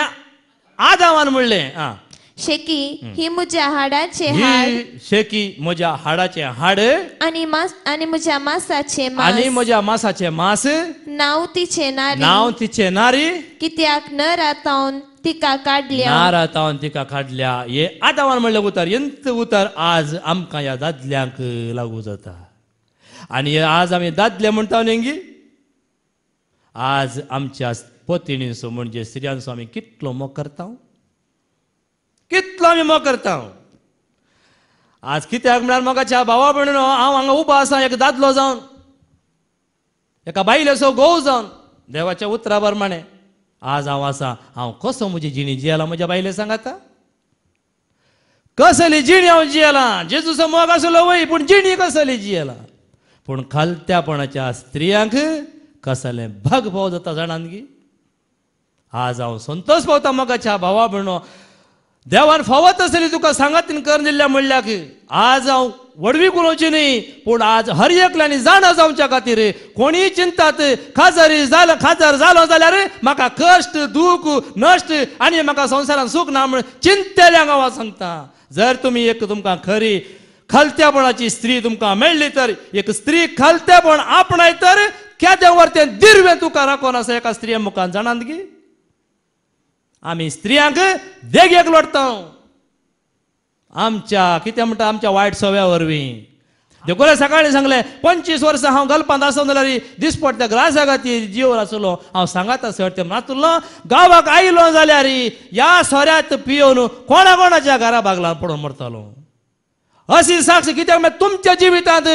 आदावान म्हणलें शेकी ही म्हज्या हाडाचे हाड शेकी म्हज्या हाडाचे हाड आनी म्हज्या मांसाचे मांस नांव तिचे नारी कित्याक नरातावन तिका काडल्या हे आदावान म्हणलें उतर यंत उतर आज आमकां ह्या दादल्यांक लागू जाता आनी आज आमी दादले म्हणटा न्ही आज आमच्या पत्नींचो म्हणजे स्त्रियांचो आमी कितलो मोग करता कितलो आमी मोग करता आज कित्याक म्हळ्यार मोगाच्या भावा भयणीनो हांव हांगा उबो आसा एक दादलो जावन एका बायलेचो घोव जावन देवाच्या उतरा प्रमाणे आज हांव आसा हांव कसो म्हजी जिणी जियेला म्हज्या बायले सांगाता कसली जिणी हांव जियेला जेजूचो मोग आसलो वय पूण जिणी कसली जियेला पूण खालत्यापणाच्या स्त्रियांक कसलें भग भाव जाता जाणान गी आज हांव संतोष पावता मोगाच्या भावा भयणो देवान फावत आसली तुका सांगातीन कर दिल्ल्या म्हणल्याक आज हांव वडवी उलोवची न्ही पूण आज हर एकल्यांनी जाणा जावच्या खातीर कोणीय चिंतात खाजार जालो जाल्यार म्हाका कश्ट दूख नश्ट आनी म्हाका संवसारांत सूख ना म्हण चिंतेल्यांक हांव सांगता जर तुमी एक तुमकां खरी खालत्यापणाची स्त्री तुमकां मेळ्ळी तर एक स्त्री खालत्यापण आपणाय तर केदें वरतें दिर्वें तुका राखोन आसा एका स्त्रिये मुखार जाणात गी आमी स्त्रियांक देगेक लोटता आमच्या कितें म्हणटा आमच्या वायट सव्या वरवीं देखो सकाळी सांगले 25 वर्स हांव गलपांत आसून जाल्यार दिसपट त्या ग्रासा खातीर जीव आसलो हांव सांगात सत्य नातुल्लो गांवाक आयलो जाल्यार ह्या सोऱ्यांत पियोन कोणाच्या घरा बागला पडून मरतलो अशी साक्ष कित्याक तुमच्या जिवितांत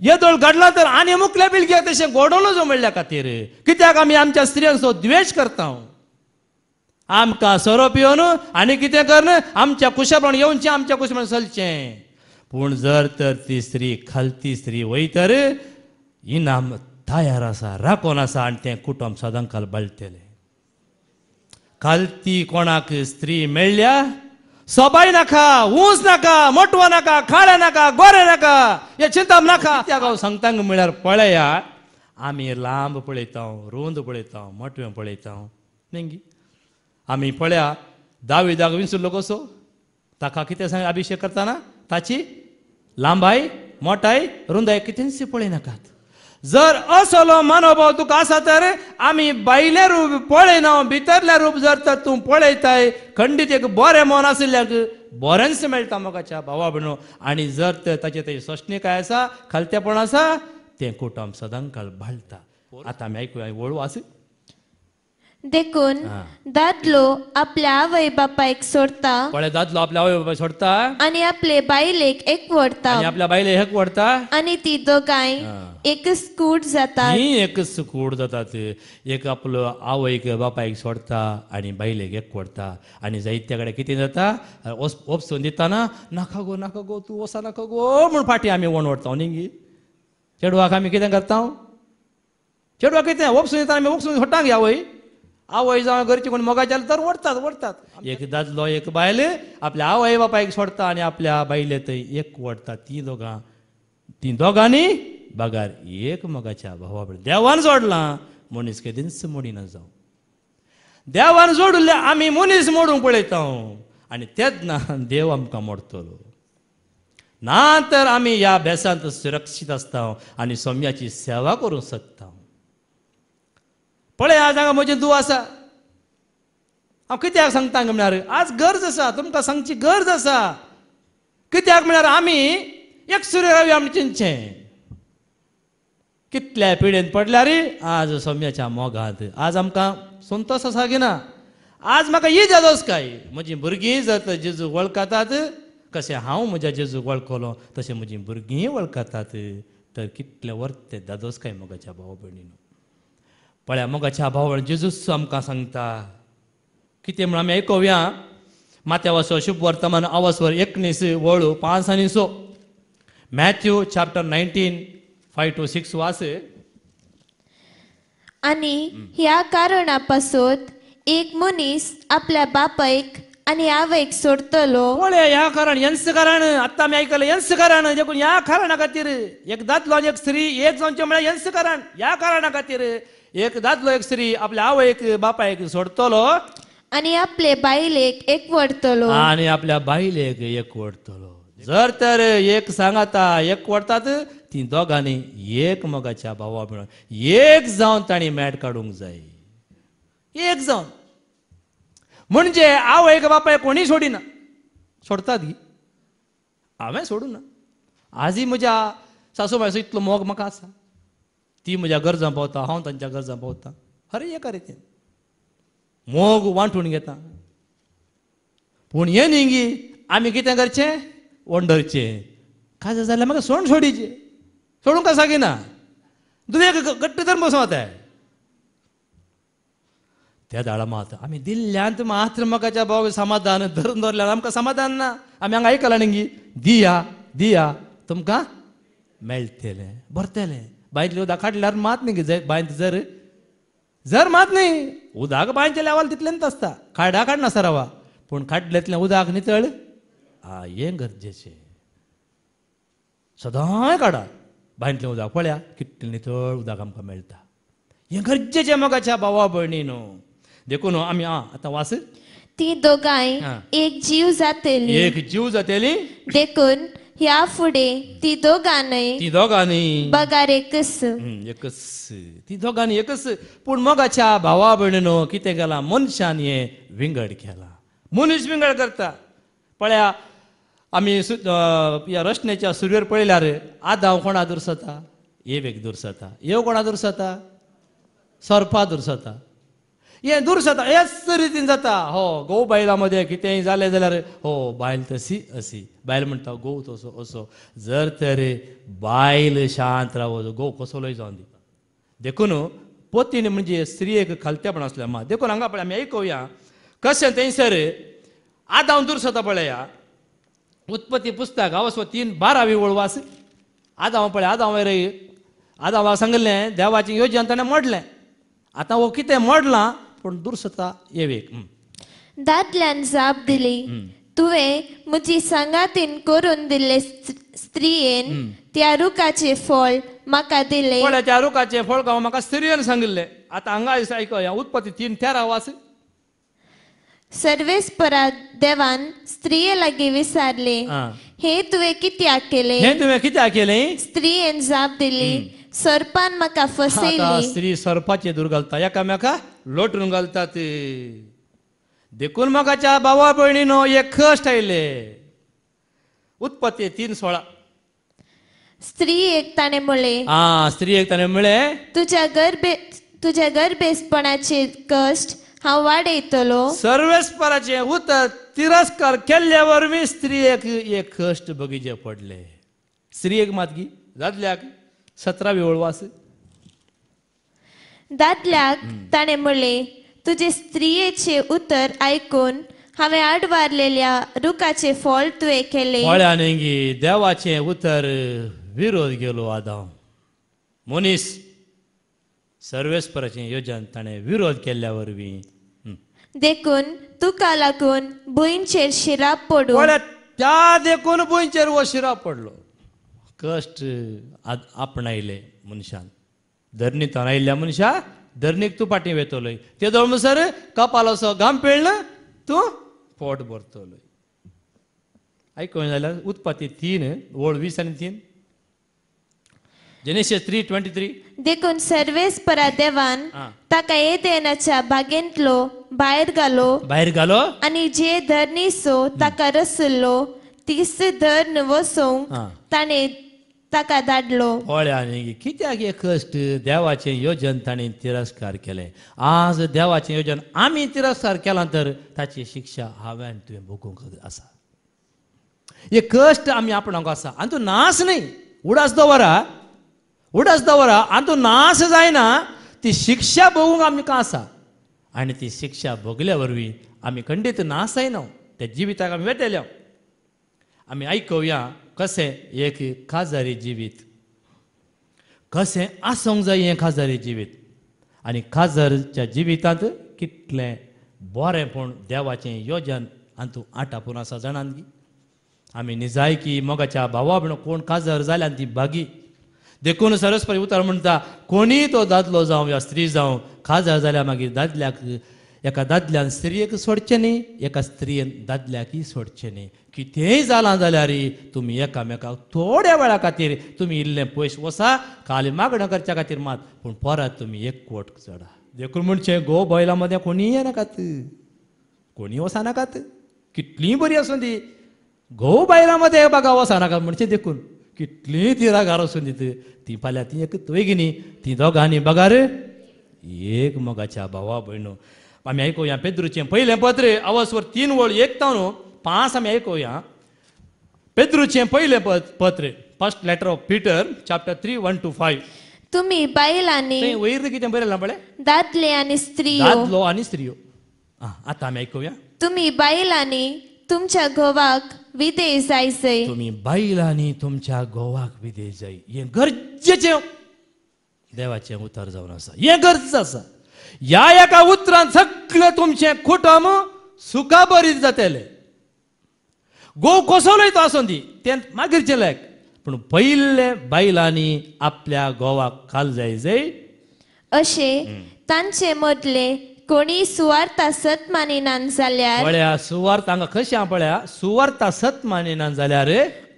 येदोळ घडला तर आनी मुखल्या बिलग्याक तशें घडोवलो जो म्हणल्या खातीर कित्याक आमी आमच्या स्त्रियांचो द्वेश करता आमकां सोरो पियोन आनी कितें करन आमच्या कुशाप्रमाणे येवचें आमच्या कुशाप्रमाणे चलचें पूण जर तर ती स्त्री खालती स्त्री वय तर इनाम तयार आसा राखोन आसा आनी तें कुटुंब सदांकाल बळटलें खालती कोणाक स्त्री मेळ्ळ्या सबाय नाका ऊंच नाका मोटवा नाका खाळे नाका गोरे नाका हे चिंता नाका कित्याक हांव सांगतांक म्हळ्यार पळया आमी लांब पळयता रुंद पळयता मोटवें पळयता नेंगी आमी पळया दाविदाक विंचुल्लो कसो ताका कितें सांग अभिशेक करतना ताची लांबाय मोटाय रुंदाय कितेंच पळयनाकात जर असलो मनोभाव तुका आसा तर आमी भायले रूप पळयना भितरले रूप जर तर तूं पळयताय खंडीत एक बरें मन आशिल्ल्याक बरेंच मेळटा मोगाच्या भावा भयणो आनी जर तर ताचे सोशणी काय आसा खालतेपण आसा तें कुटुंब सदांकाळ बाळटा आतां आमी आयकुया वळू आसा देखून दादलो आपल्या आवय बापायक सोडता पळय दादलो आपल्या आवय बापायक सोडता आनी आपले बायलेक एकवडता आनी आपल्या बायलेक एकवडता आनी ती दोगांय एकच कूट जातात ही एकच कूड जातात एक आपलो आवयक बापायक सोडता आनी बायलेक एकवडता आनी जायत्या कडेन कितें जाता ओपसून दितना नाका गो तूं वसा नाका गो म्हूण फाटीं आमी वणवडटा न्ही चेडवाक आमी कितें करता चेडवाक कितें ओपसून दिता आमी ओपसून सोडटा गे आवय आवय जावं घरची कोण मोगाचे तर ओडटात एक दादलो एक बायल आपल्या आवय बापायक सोडता आनी आपल्या बायले थंय एक वडटा ती दोगांनी बागार एक मोगाच्या भावा देवान जोडलां मनीस केदींच मोडिना जावं देवान जोडले आमी मनीस मोडूंक पळयता आनी तेच ना देव आमकां मोडतलो ना तर आमी ह्या बेसांत सुरक्षीत आसता आनी सोम्याची सेवा करूंक शकता पळय आज हांगा म्हजें दूं आसा हांव कित्याक सांगता म्हळ्यार आज गरज आसा तुमकां सांगची गरज आसा कित्याक म्हळ्यार आमी एकसुरी रावया आमी चिंतचें कितल्या पिडेन पडल्यार आज सोम्याच्या मोगांत आज आमकां संतोश आसा की ना आज म्हाका ही जादोस काय म्हजीं भुरगीं जर जेजू वळखतात कशें हांव म्हज्या जेजूक वळखलो तशें म्हजीं भुरगीं वळखतात तर कितलें वर्थ तें दादोस काय मोगाच्या भाव भयणीनो पळया मोगाच्या भाव जेजूस आमकां सांगता कितें म्हण आमी आयकुया माथ्या वाचो शुभ वर्तमान आवाजवर 19 वळू 5 आनी 6 मॅथ्यू चॅप्टर 19 5 to 6 वाच आनी ह्या कारणा पासून एक मनीस आपल्या बापायक आनी आवयक सोडतलो पळय ह्या कारण हेंच कारण आतां आमी आयकलें हेंच कारण देखून ह्या कारणा खातीर एक दादलो आनी एक स्त्री एक जावचें म्हळ्यार हेंच कारण ह्या कारणा खातीर एक दादलो एक स्त्री आपल्या आवयक बापायक सोडतलो आनी आपले बायलेक एकवडतलो आनी आपल्या बायलेक एकवडतलो जर तर एक सांगाता एकवडतात ती दोगांनी एक मोगाच्या भावा मेळून एक जावन तांणी मेळ काडूंक जाय एक जावन म्हणजे आवयक बापायक कोणी सोडिना सोडतात गी हांवें सोडूं ना आजी म्हज्या सासूबायचो इतलो मोग म्हाका आसा ती म्हज्या गरजां पावता हांव तांच्या गरजां पावता हर एका रितीन मोग वांटून घेता पूण हें न्ही गी आमी कितें करचें वंडरचें काजार जाल्यार म्हाका सोडून सोडीचें सोडूंक सागिना दुयेक गट्ट धरून बसूं वता त्या दाळा मात आमी दिल्ल्यांत मात्र मोगाच्या भाव समाधान धरून दवरल्यार आमकां समाधान ना आमी हांगा आयकलां न्ही दिया दिया तुमकां मेळटलें भरतलें बांयतलें उदक काडल्यार मात न्ही गे बांयत जर मात न्ही उदक बांयच्या लेवल तितलेंच आसता काडा काडना सरावा पूण काडलेंतलें उदक नितळ हें गरजेचें सदांय काडा बांयतलें उदक पळया कितलें नितळ उदक आमकां मेळटा हें गरजेचें मोगाच्या भावा भयणीनो देखून आमी आतां वास ती दोगांय एक जीव जातली देखून ह्या फुडें ती दोगांनी बगार एकच ती दोगांनी एकच पूण मोगाच्या भावा भयणीनो कितें केलां मनशान हें विंगड केलां मनीस विंगड करता पळया आम्ही या रचनेच्या सुरवेर पळयल्यार आद हांव कोणा दुर्सता एक दुर्सता कोणा दुर्सता सर्पा दुर्सता हे दुर्सता हेच रितीन जाता हो गोव बायला मध्ये कितेंय जालें जाल्यार हो बायल तशी अशी बायल म्हणटा गोव तसो असो जर तर बायल शांत रावो गोव कसोलोय जावन दिता देखून पोतीन म्हणजे स्त्रियेक खालतेपण आसल्या मा देखून हांगा पळय आमी आयकुया कशें थंयसर आदाम दुर्सता पळया उत्पत्ती पुस्तक अवस्व 3:12 वळवास आदाम पळय आदामाक सांगलें देवाचें योजन ताणें मोडलें आतां हो कितें मोडलां पूण दुर्सता येवेक दादल्यान जाप दिली तुवें म्हजी सांगातीन करून दिले स्त्रियेन त्या रुखाचे फळ म्हाका दिले त्या रुखाचें फळ म्हाका स्त्रियेन सांगिल्लें आतां हांगा आयकया उत्पत्ती 3:13 वास सर्वेस्परा देवान स्त्रिये लागीं विचारले हे तुवें कित्याक केलें स्त्रियेन जाप दिली सर्पान म्हाका फसयली स्त्री सर्पाचे दूर घालता एकामेका लोटून घालतात देखून म्हाकाच्या भावा भयणीनो एक कश्ट आयले उत्पत्ती 3:16 स्त्रियेक ताणें म्हळें तुझ्या गर्भेसपणाचे कश्ट हांव वाडयतलो सर्वेस्पराचे उतर तिरस्कार केल्ल्या वरवीं स्त्रियेक एक कश्ट बगीचे पडले स्त्रियेक मातगी दादल्याक 17 वळवास दादल्याक ताणें म्हणलें तुजे स्त्रियेचे उतर आयकून हांवें आडवारलेल्या रुखाचे फळ तुवें केलें फळ्यानी देवाचें उतर विरोध गेलो आदाम मनीस सर्वेस्पराचें योजन ताणें विरोध केल्ल्या वरवीं देखून तुका लागून भुंयचेर शिराप पडून त्या देखून भुंयचेर हो शिराप पडलो कश्ट आपणायले मनशान धरणीतान आयिल्ल्या मनशा धरणीक तूं फाटीं वेतलोय ते दळमसर कपालाचो घाम पिळ्ळो तूं पोट भरतलोय आयकून जाल्यार उत्पत्ती 3:20 आनी 3 जेनेसीस 3:23 देखून सर्वेस्परा देवान ताका एदेनाच्या बागेंतलो भायर घालो आनी जे धरणीचो ताका रसलो तीच धर्ण वसोवंक ताणें ताका धाडलो पळ्यांनी कित्याक हे कश्ट देवाचें योजन ताणें तिरस्कार केलें आज देवाचें योजन आमी तिरस्कार केलां तर ताची शिक्षा हांवें तुवें भोगूंक आसा हे कश्ट आमी आपणाक आसा आनी तूं नास न्ही उडास दवरा आनी तूं नास जायना ती शिक्षा भोगूंक आमकां आसा आनी ती शिक्षा भोगल्या वरवीं आमी खंडीत नास जायना त्या जिविताक आमी वेतेल्या आमी आयकुया कशें एक खाजारी जिवीत कशें आसूंक जाय हें खाजारी जिवीत आनी खाजरच्या जिवितांत कितलें बरेंपण देवाचें योजन आनी तूं आटापून आसा जाणान गी आमी निजायकी मोगाच्या भावा भयणो कोण खाजर जाल्यार ती बागी देखून सरस्वती उतर म्हणटा कोणी तो दादलो जावं या स्त्री जावं खाजर जाल्यार मागीर दादल्याक एका दादल्यान स्त्रियेक सोडचें न्ही एका स्त्रियेन दादल्याकय सोडचें न्ही कितेंय जालां जाल्यार तुमी एकामेकाक थोड्या वेळा खातीर तुमी इल्लें पयस वसा खाली मागणें करच्या खातीर मात पूण परत तुमी एकवट चडा देखून म्हणचें गो बायलां मदें कोणीय येनाकात कोणी वचनाकात कितलीं बरीं आसूं ती घोव बायलां मदें बागा वचनाकात म्हणचें देखून कितलीं ती रागार आसूं दीत ती फाल्यां ती एक तुवेगिनी ती दोगांनी बगार एक मोगाच्या भावा भयणो आमी आयकुया पेद्रूचें पयलें पत्र अवस्वर 3:1-5 आमी आयकुया पेद्रूचें पयलें पत्र first letter of Peter chapter 3:1-5 तुमी बायलांनी थंय वयर कितें बरयलां पळय दादले आनी स्त्रियो आतां आमी आयकुया तुमी बायलांनी तुमच्या घोवाक विधेय जायचें तुमी बायलांनी तुमच्या घोवाक विधेय जाय हें गरजेचें देवाचें उतर जावन आसा हें गरजेचें आसा ह्या एका उतरान सगळें तुमचें कुटुंब सुखाबरीत जातलें गोव कसोलोय तो आसूं दी तें मागीरचें लायक पूण पयले बायलांनी आपल्या घोवाक खाल जाय अशें तांचे मदले कोणी सुवार्ता सत मानिनान जाल्यार पळया सुवार्थ हांगा कशें आहा पळया सुवार्ता सत मानिनान जाल्यार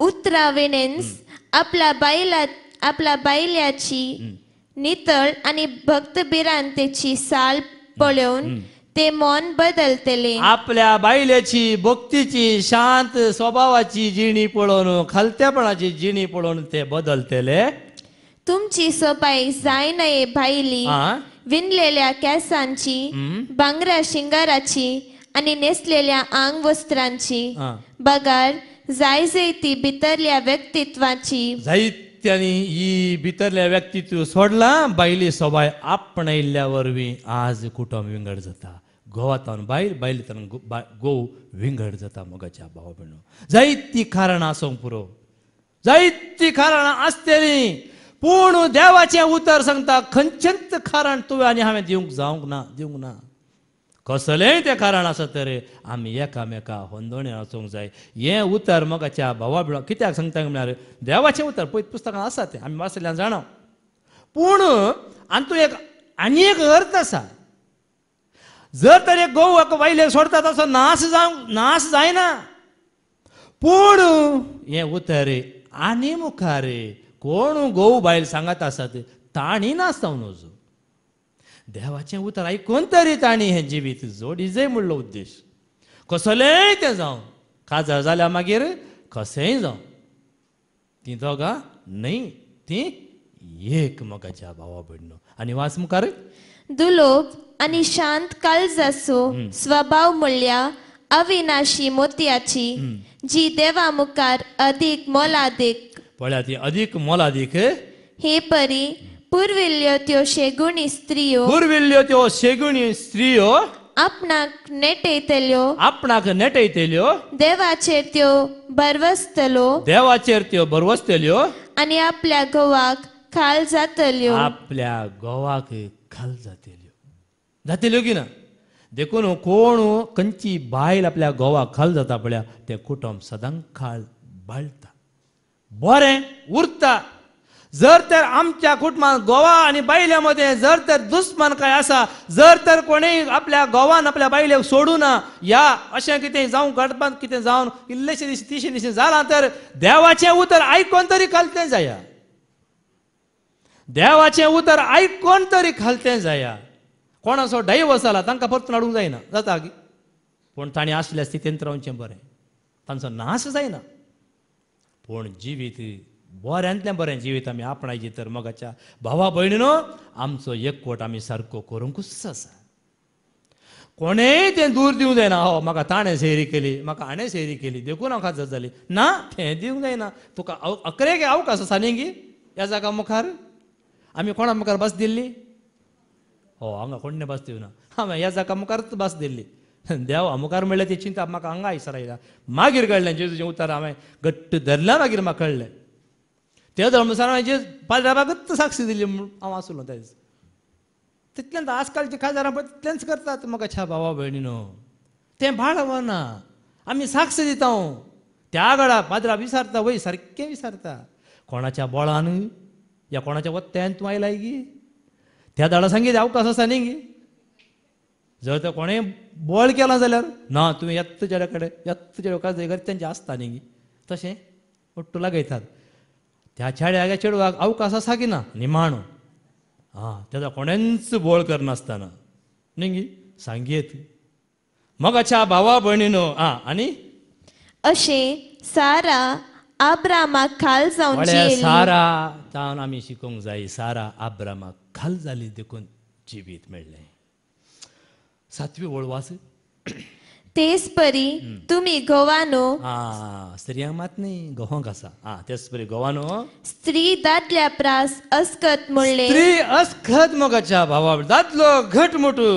उतरा वेनेन्स आपल्या बायल्याची नितळ आणि भक्तबिरांतेची साल पळोवन ते मौन बदलतले. आपल्या बायलेची भक्तीची शांत स्वभावाची जिणी पळोवन खालत्यापणाची जिणी पळोवन ते बदलतले. तुमची सोबाई जाय नये भाईली, हा विणलेल्या केसांची, बांगड्या शिंगाराची आणि नेसलेल्या अंग वस्त्रांची, हा बगार जायती भितरल्या व्यक्तित्वाची. जायत्यानी ही भितरल्या व्यक्तित्व सोडला बायली सोबाय आपणयल्ल्या वरवीं आज कुटुंब विंगड जाता. गोवातान बायल बायलेतान गोव विंगड जाता. मोगाच्या भावा भयणो, जायती कारणां आसूंक पुरो, जायती कारणां आसतली, पूण देवाचें उतर सांगता खंयचेंच कारण तुवें आनी हांवें दिवंक जावंक ना. कसलेंय तें कारण आसा तर आमी एकामेका होंदोणे वचोंक जाय. हें उतर मोगाच्या भावा भयणो कित्याक सांगता म्हळ्यार देवाचें उतर पळय पुस्तकांत आसा तें आमी वाचल्यान जाणा. पूण हातूंत आनी एक अर्थ आसा. जर तर एक गोव बायलेक सोडता तसो नाश जायना. पूण हें उतर आनी मुखार कोण गोव बायल सांगत आसात ताणी नासताव नजो. देवाचें उतर आयकून तरी ताणी हें जिवीत जोडी जाय म्हणलो उद्देश. कसलेंय तें जावं, काजार जाल्या मागीर कशेंय जावं, तीं दोगां न्हय, तीं एक मोगाच्या भावा भयणो. आनी वाच मुखार. दुलोभ आणि शांत काळजाचो स्वभाव म्हणल्या अविनाशी मोतयाची, जी देवा मुखार अधिक मोलादीक. पळया ती अधिक मोलादीक. हे परी पुरविल्ल्यो त्यो शेगुणी स्त्रियो, पुरविल्ल्यो त्यो शेगुणी स्त्रियो आपणाक नेटयतल्यो, देवाचेर त्यो बरवस्तलो, देवाचेर त्यो बरवस्तल्यो आणि आपल्या घोवाक खाल जातल्यो. आपल्या घोवाक खाल जातल्यो की ना. देखून कोण खंयची बायल आपल्या घोवाक खाल जाता पळया तें कुटुंब सदांच खाळ बाळटा, बरें उरता. जर तर आमच्या कुटुंबात गोवा आणि बायल्या मध्ये जर तर दुस्मान काय आसा, जर तर कोणीय आपल्या गोवान आपल्या बायलेक सोडूं ना, या अशें कितें जावं गडपांत कितें जावन इल्लेशे दीस तिशे दीस जालां तर देवाचें उतर आयकोन तरी खालतें जाया. देवाचें उतर आयकोन तरी खालतें जाया. कोणाचो डायवर्स जाला तांकां परतून हाडूंक जायना, जाता की. पूण ताणें आसल्या स्थितींत रावचें बरें, तांचो नाश जायना. पूण जिवीत बऱ्यांतलें बरें जिवीत आमी आपणायची तर मोगाच्या भावा भयणीनो आमचो एकवट आमी सारको करूंकूच आसा. कोणेय तें दूर दिवंक जायना. हो म्हाका ताणें सैरी केली, म्हाका हाणें सैरी केली, देखून हांव खाजत जाली ना, तें दिवंक जायना. तुका अकरेक अवकाश आसा न्ही गी ह्या जागा मुखार. आमी कोणा मुखार बस दिल्ली? हो हांगा कोणें बस दिवना. हांवें ह्या जागा मुखारच बस दिल्ली. देवा मुखार म्हणलें ती चिंता म्हाका हांगा इसरायला. मागीर कळ्ळें जेजूचें उतर हांवें घट्ट धरलें. मागीर म्हाका कळ्ळें ते धर्मस्थान हांवें पाद्राबागच साक्षी दिली म्हूण हांव आसलो तेच. तितल्यान आजकालची खासदारां पळय तितलेंच करतात मोगाच्या भावा भयणीनो. तें बाळगना, आमी साक्ष दिता. त्या घडा पाद्रा विचारता वय सारकें विचारता कोणाच्या बोळान या कोणाच्या वत्त्यान तूं आयलाय गी. त्या दाडा सांगीत अवकाश आसा न्ही गी. जर तर कोणें बळ केला जाल्यार ना तुवें येत्त चेड्या कडेन घरच्यांचें आसता न्ही गी. तशें ओट्टू लागयतात. त्या चेड्याक चेडवाक अवकाश आसा की ना निमाणो. तेजो कोणेंच बळ करनासतना न्ही गी सांगयेत मोगाच्या भावा भयणीनो. आनी अशें सारा आब्रामाक खाल जावन जियेली. सारा जावन आमी शिकोवंक जाय. सारा आब्रामाक खाल जाली देखून जिवीत मेळ्ळें. 7वी ओळ वाच. तेच परी तुम्ही गोवानो. स्त्रियांक मात न्ही गोवांक आसा. तेच परी गोवानो स्त्री दादल्या प्रास अस्कत म्हणले. स्त्री अस्खत मोगाच्या भावा. दादलो घट मोठो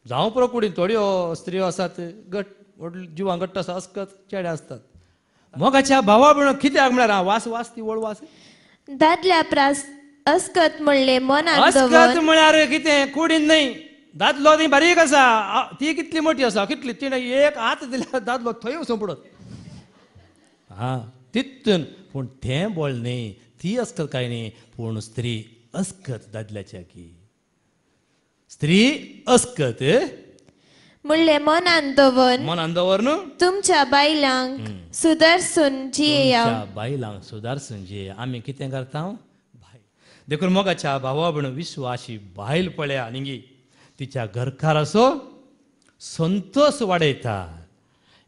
जावं पुरो कुडीन थोड्यो स्त्रियो आसात घट जिवां घट्ट आसा, अस्कत चेडे आसतात. मोगाच्या भावा भयणो कित्याक म्हळ्यार वास ती ओळ वास. दादल्या प्रास अस्कत म्हणले मनांत अस्कत म्हळ्यार कितें कुडीन न्हय. दादलो ती बारीक आसा, ती कितली मोठी आसा, कितली तिणें एक हात दिल्यार दादलो थंय वचून पडत. तितून पूण तें बोळ न्ही, ती अस्कत काय न्ही. पूण स्त्री अस्कत दादल्याच्या की. स्त्री अस्कत म्हणले मनांत दवर न्हू. तुमच्या बायलांक सुदर्शन जियेया. बायलांक सुदारसून जियेया. आमी कितें करता बायल देखून मोगाच्या भावा भयणो विश्वासी बायल पळया न्ही. तिच्या घरकार असो संतोष वाडयता.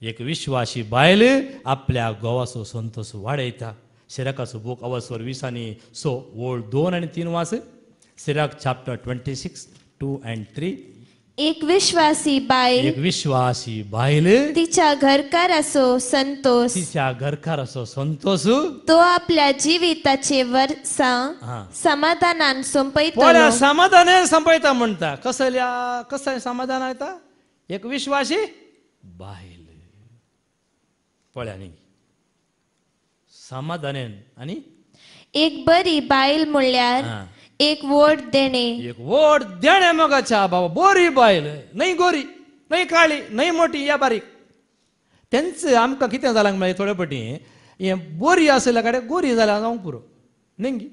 एक विश्वासी बायल आपल्या घोवाचो संतोष वाडयता. सिराकाचो बूक अवसर 20 आनी 6 ओळ 2 आनी 3 वाच. Sirach chapter 26 2 and 3. एक विश्वासी बायल एक विश्वासी बायल तिच्या घरकाराचो संतोष तिच्या घरकाराचो संतोष तो आपल्या जिविताचे वर्सां हा. समाधानान संपयतलो. पोळ्या समाधानान संपयता म्हणटा. कसं समाधान येता? एक विश्वासी बायल पळ्यांनी समाधानान. आणि एक बरी बायल म्हणल्यार हा. एक वोट देणे. एक वोट देणे मगाच्या बाबा. बोरी बायल, नाही गोरी, नाही काळी, नाही मोठी, या बारीक. त्यांचं आमकां कितें जालां म्हळ्यार थोडे पटी हे बोरी आसल्या कडेन गोरी जाल्या जावंक पुरो. नेंगी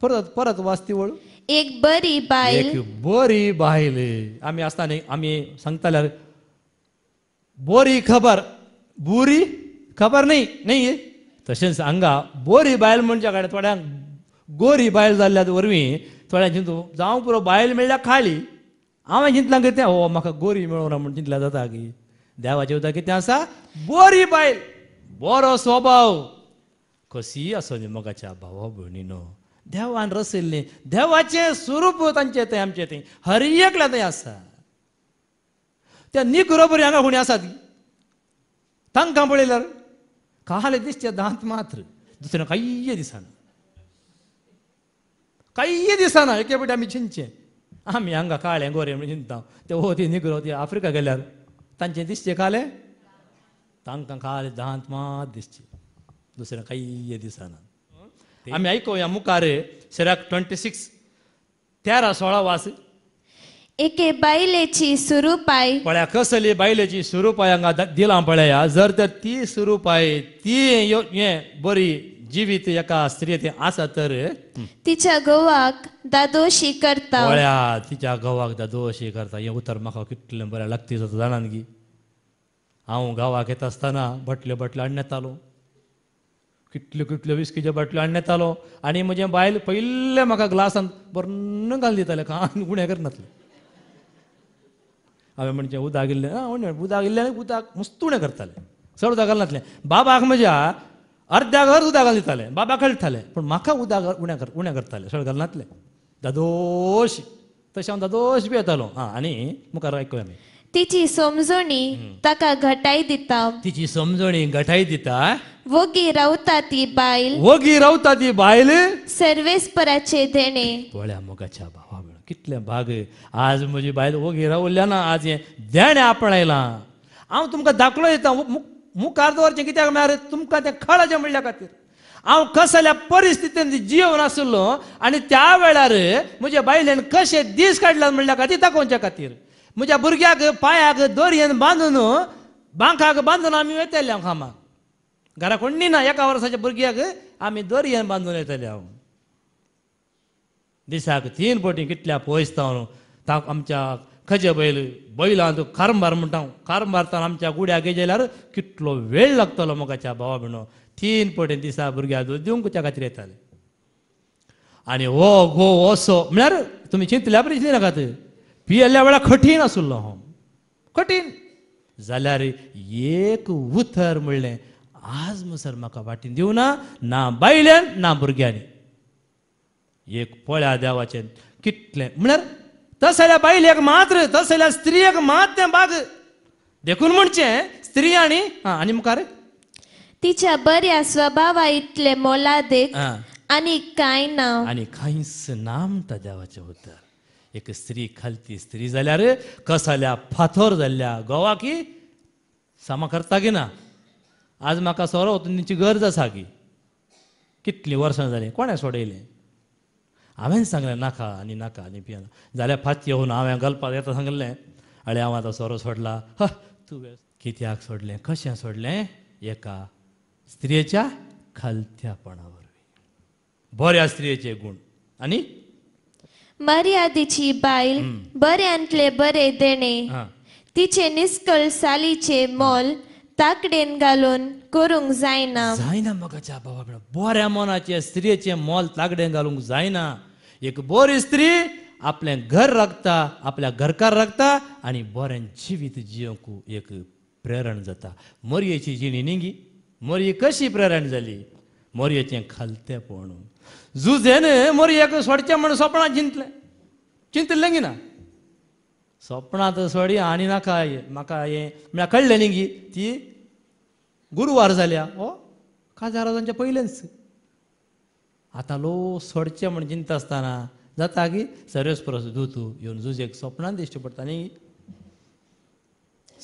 परत परत वाचती वळू. एक बरी बायल एक बरी बायल. आमी आसतना आमी सांगताल्यार बोरी खबर, बुरी खबर नाही. तशेंच हांगा बोरी बायल म्हणजे कडेन थोड्यांक गोरी बायल जाल्ल्या वरवीं थोड्यां चिंतू जावं पुरो बायल मेळ्ळ्या खाली. हांवें चिंतलां कितें हो म्हाका गोरी मेळोना म्हण चिंतल्या जाता की. देवाचें उदक कितें आसा? बोरी बायल, बरो स्वभाव. कशी आसो न्ही मोगाच्या भावा भयणीनो. देवान रचयल्लें देवाचें स्वरूप तांचें थंय आमचें थंय हर एकल्या थंय आसा. त्या निकरो बरी हांगा कोणी आसा ती तांकां पळयल्यार काले दिसचे दांत मात्र. दुसरें कांय दिसना. काही दिसना. एके फावटी आमी चिंतचें आमी हांगा काळें गोरें म्हणून चिंतता. ते हो ती निगरो ती आफ्रिका गेल्यार तांचें दिसचें काले तांकां काले दांत मात दिसचे. दुसरें काही दिसना. आमी आयकुया मुखार सिराक 26 13-16 वास. एके बायलेची सुरूपाय पळया कसली बायलेची सुरूपाय हांगा दिलां पळया. जर तर ती सुरूपाय ती हें बरी जिवीत एका स्त्रियेत आसा तर तिच्या घोवाक दादोशी करता. पळया तिच्या घोवाक दादोशी करता. हें उतर म्हाका कितलें बरें लागता जाता जाणान गी. हांव गांवाक येता आसतना बटल्यो हाडून येतालो. कितल्यो विस्कीच्यो बाटल्यो हाडून येतालो. आनी म्हजें बायल पयलें म्हाका ग्लासान भरून घालून दितालें. कांय उणें करनासलें. हांवें म्हणचें उदक इल्लें उदक इल्लें उदक मस्त उणें करतालें. चड उदक घालनासलें. बाबाक म्हज्या अर्द्या घर उदक घालून दितालें. बाबा कळटालें. पूण म्हाका उदक उणें करतालें. चड घालनासलें. दादोश तशें हांव दादोश बी येतालो. आनी मुखार आयकुया आमी. तिची समजणी ताका घटाय दिता. तिची समजणी घटाय दिता. वोगी रावता ती बायल वोगी रावता ती बायल सर्वेस्पराचे देणे. पळया मोगाच्या भावा कितलें भाग. आज म्हजी बायल वोगी रावल्या ना. आज हें देणें आपणायलां. हांव तुमकां दाखलो दिता. मुखार दवरचें कित्याक म्हळ्यार तुमकां तें कळचें म्हणल्या खातीर. हांव कसल्या परिस्थितीन जियोवन आसलो आनी त्या वेळार म्हज्या बायलेन कशे दीस काडल्यात म्हणल्या खातीर दाखोवच्या खातीर. म्हज्या भुरग्याक पांयाक दोरयेन बांदून बांकाक बांदून आमी वयताले हांव कामाक. घरा कोणी ना. एका वर्साच्या भुरग्याक आमी दोरयेन बांदून येताले हांव. दिसाक 3 फावटी कितल्या पयसता हांव आमच्या खजे बैलांत कारंबार म्हणटा. कारंबारतना आमच्या गुड्याक गेल्यार कितलो वेळ लागतलो मोगाच्या भावा भयणो. 3 फावटी दिसा भुरग्याक दूद दिवंकच्या खातीर येताले. आनी हो गो असो म्हळ्यार तुमी चिंतल्या बरी चिंतली नाकात. पियेल्ल्या वेळार कठीण आसलो हांव. कठीण जाल्यार एक उतर म्हणलें आज म्हणसर म्हाका वाटेन दिवना ना बायलेन ना भुरग्यांनी. एक पळया देवाचें कितलें म्हळ्यार तसल्या बायलेक मात्र तसल्या स्त्रियेक मात तें बाग देखून म्हणचें स्त्री आनी मुखार तिच्या बऱ्या स्वभावा इतले मोलादेक आनी कांय ना. आनी कांयच ना म्हणटा देवाचें उतर. एक स्त्री खालती स्त्री जाल्यार कसल्या फाथोर जाल्ल्या गोवा की सामा करता की ना. आज म्हाका सोरो वचून गरज आसा की. कितलीं वर्सां जालीं कोणें सोडयलें. हांवें सांगलें नाका आनी पियना. जाल्यार फाती येवन हांवें घालपाक येता सांगलें. आनी हांव आतां सोरो सोडला. तूं कित्याक सोडलें कशें सोडलें. एका स्त्रियेच्या खालत्यापणा वरवीं. बऱ्या स्त्रियेचे गूण. आनी मर्यादेची बायल बऱ्यांतले बरे देणे. तिचे निस्कळ सालीचे मोल ताकडेन घालून करूंक जायना मोगाच्या भावा. बऱ्या मनाचे स्त्रियेचे मोल ताकडेन घालूंक जायना. एक बरी स्त्री आपलें घर राखता, आपल्या घरकार राखता आनी बरें जिवीत जियोंक एक प्रेरण जाता. मोरयेची जिणी निंगी, मोरये कशी प्रेरण जाली? मोरयेचें खालतेपण. जुजेन मोरयेक सोडचें म्हण स्वप्नांत चिंतलें गी ना. स्वप्नांत सोडी आनी नाका म्हाका हें म्हळ्यार कळ्ळें न्ही गी ती गुरुवार जाल्या. काजाराजांच्या पयलेंच आतां लो सोडचें म्हण चिंता आसतना जाता की सर्वेस्परस दूत येवन जुजेक स्वप्नांत दिश्टी पडटा न्ही.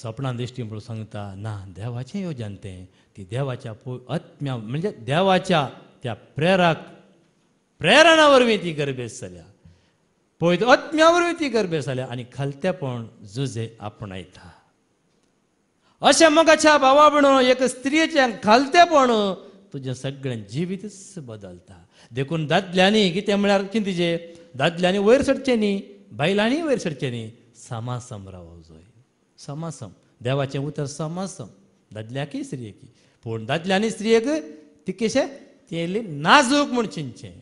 स्वप्नांत दिश्टी पडून सांगता ना देवाचें योजन तें. ती देवाच्या आत्म्या म्हणजे देवाच्या त्या प्रेरणा वरवीं ती गर्भेस जाल्या. पळय आत्म्या वरवीं ती गर्भेस जाल्या आनी खालतेपण जुजे आपणायता. अशें मोगाच्या भावा भयणो एक स्त्रियेचें खालतेपण तुजें सगळें जिवीतच बदलता. देखून दादल्यांनी कितें म्हळ्यार चिंतीचें, दादल्यांनी वयर सरचें न्ही, बायलांनी वयर सरचें न्ही, समासम रावो जाय. समासम देवाचें उतर समासम दादल्याकी स्त्रियेकी. पूण दादल्यांनी स्त्रियेक ती कशें तेली नाजूक म्हूण चिंतचें.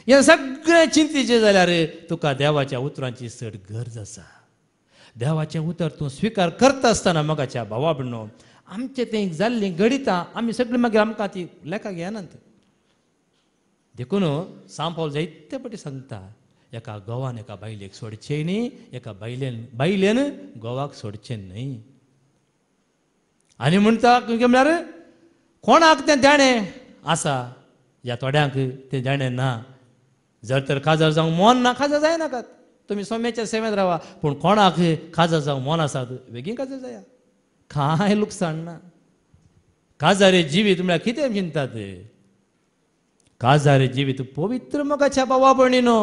हें सगळें चिंतीचें जाल्यार तुका देवाच्या उतरांची चड गरज आसा. देवाचें उतर तूं स्विकार करता आसतना मोगाच्या भावा भयणो आमचें तें जाल्लीं घडितां आमी सगळीं मागीर आमकां ती लेखा घेनात. देखून सांपावल जायते फावटी सांगता एका घोवान एका बायलेक सोडचें न्ही, एका बायलेन घोवाक सोडचें न्हय. आनी म्हणटा म्हळ्यार कोणाक तें देणें आसा ह्या थोड्यांक तें देणें ना. जर तर काजार जावंक मोन ना काजार जायनाकात, तुमी सोम्याच्या सेवेंत रावा. पूण कोणाक काजार जावंक मोन आसात बेगीन काजार जाया, कांय लुकसाण ना. काजारे जिवीत म्हळ्यार कितें चिंतात? काजारे जिवीत पवित्र मोगाच्या भावा भयणीनो.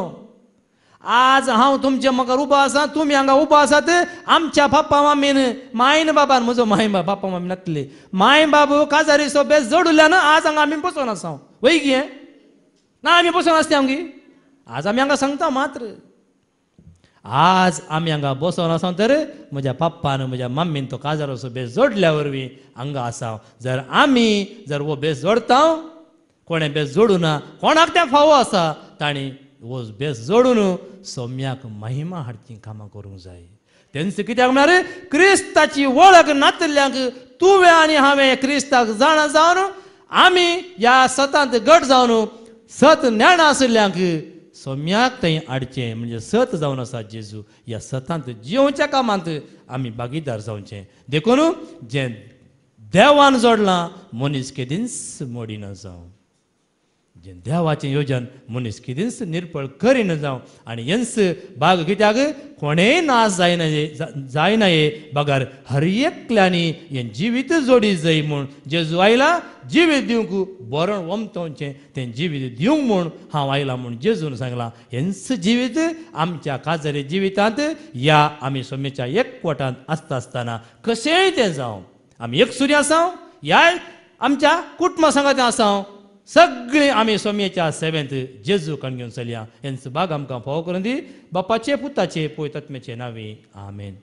आज हांव तुमच्या मुखार उबो आसा, तुमी हांगा उबो आसात. आमच्या बाप्पा मामीन मायन बाबान म्हजो माय बाप्पा मामी नासले माय बाबू काजारी सोबे जोडल्यान आज हांगा आमी बसून आसा. वय गी ना आमी बसून आसता आमगी. आज आमी हांगा सांगता मात्र आज आमी हांगा बसून आसा तर म्हज्या पप्पान म्हज्या मम्मीन तो काजारो असो बेस जोडल्या वरवीं हांगा आसा. जर आमी वो बेस जोडता, कोणें बेस जोडूं ना, कोणाक तें फावो आसा ताणी वो बेस जोडून सोम्याक महिमा हाडची कामां करूंक जाय. तेंच कित्याक म्हळ्यार क्रिस्ताची वळख नातल्यांक तुवें आनी हांवें क्रिस्ताक जाणा जावन आमी ह्या सतांत घट जावन सत ज्ञान आशिल्ल्यांक सोम्याक थंय हाडचें. म्हणजे सत जावन आसा जेजू. ह्या सतांत जियोवच्या कामांत आमी भागीदार जावचें. देखून जें देवान जोडलां मनीस केदींच मोडिना जावं. जें देवाचें योजन मनीस केदींच निर्पळ करिना जावं. आनी हेंच भाग कित्याक कोणेय नाश जायना हे भागार हर एकल्यांनी हें जिवीत जोडी जाय म्हूण जेजू आयला जिवीत दिवंक बरोण वमतोवचें तें जिवीत दिवंक म्हूण हांव आयला म्हूण जेजून सांगलां. हेंच जिवीत आमच्या काजारे जिवितांत ह्या आमी सोमेच्या एकवटांत आसता आसतना कशेंय तें जावं. आमी एकसुरी आसां, ह्या आमच्या कुटुंब संगात आसां, सगळीं आमी सोम्याच्या सेवेंत जेजू कण घेवन चलया. हेंच भाग आमकां फावो करून दी. बापाचे पुताचे पवित्र आत्म्याचे नांवे आमेन.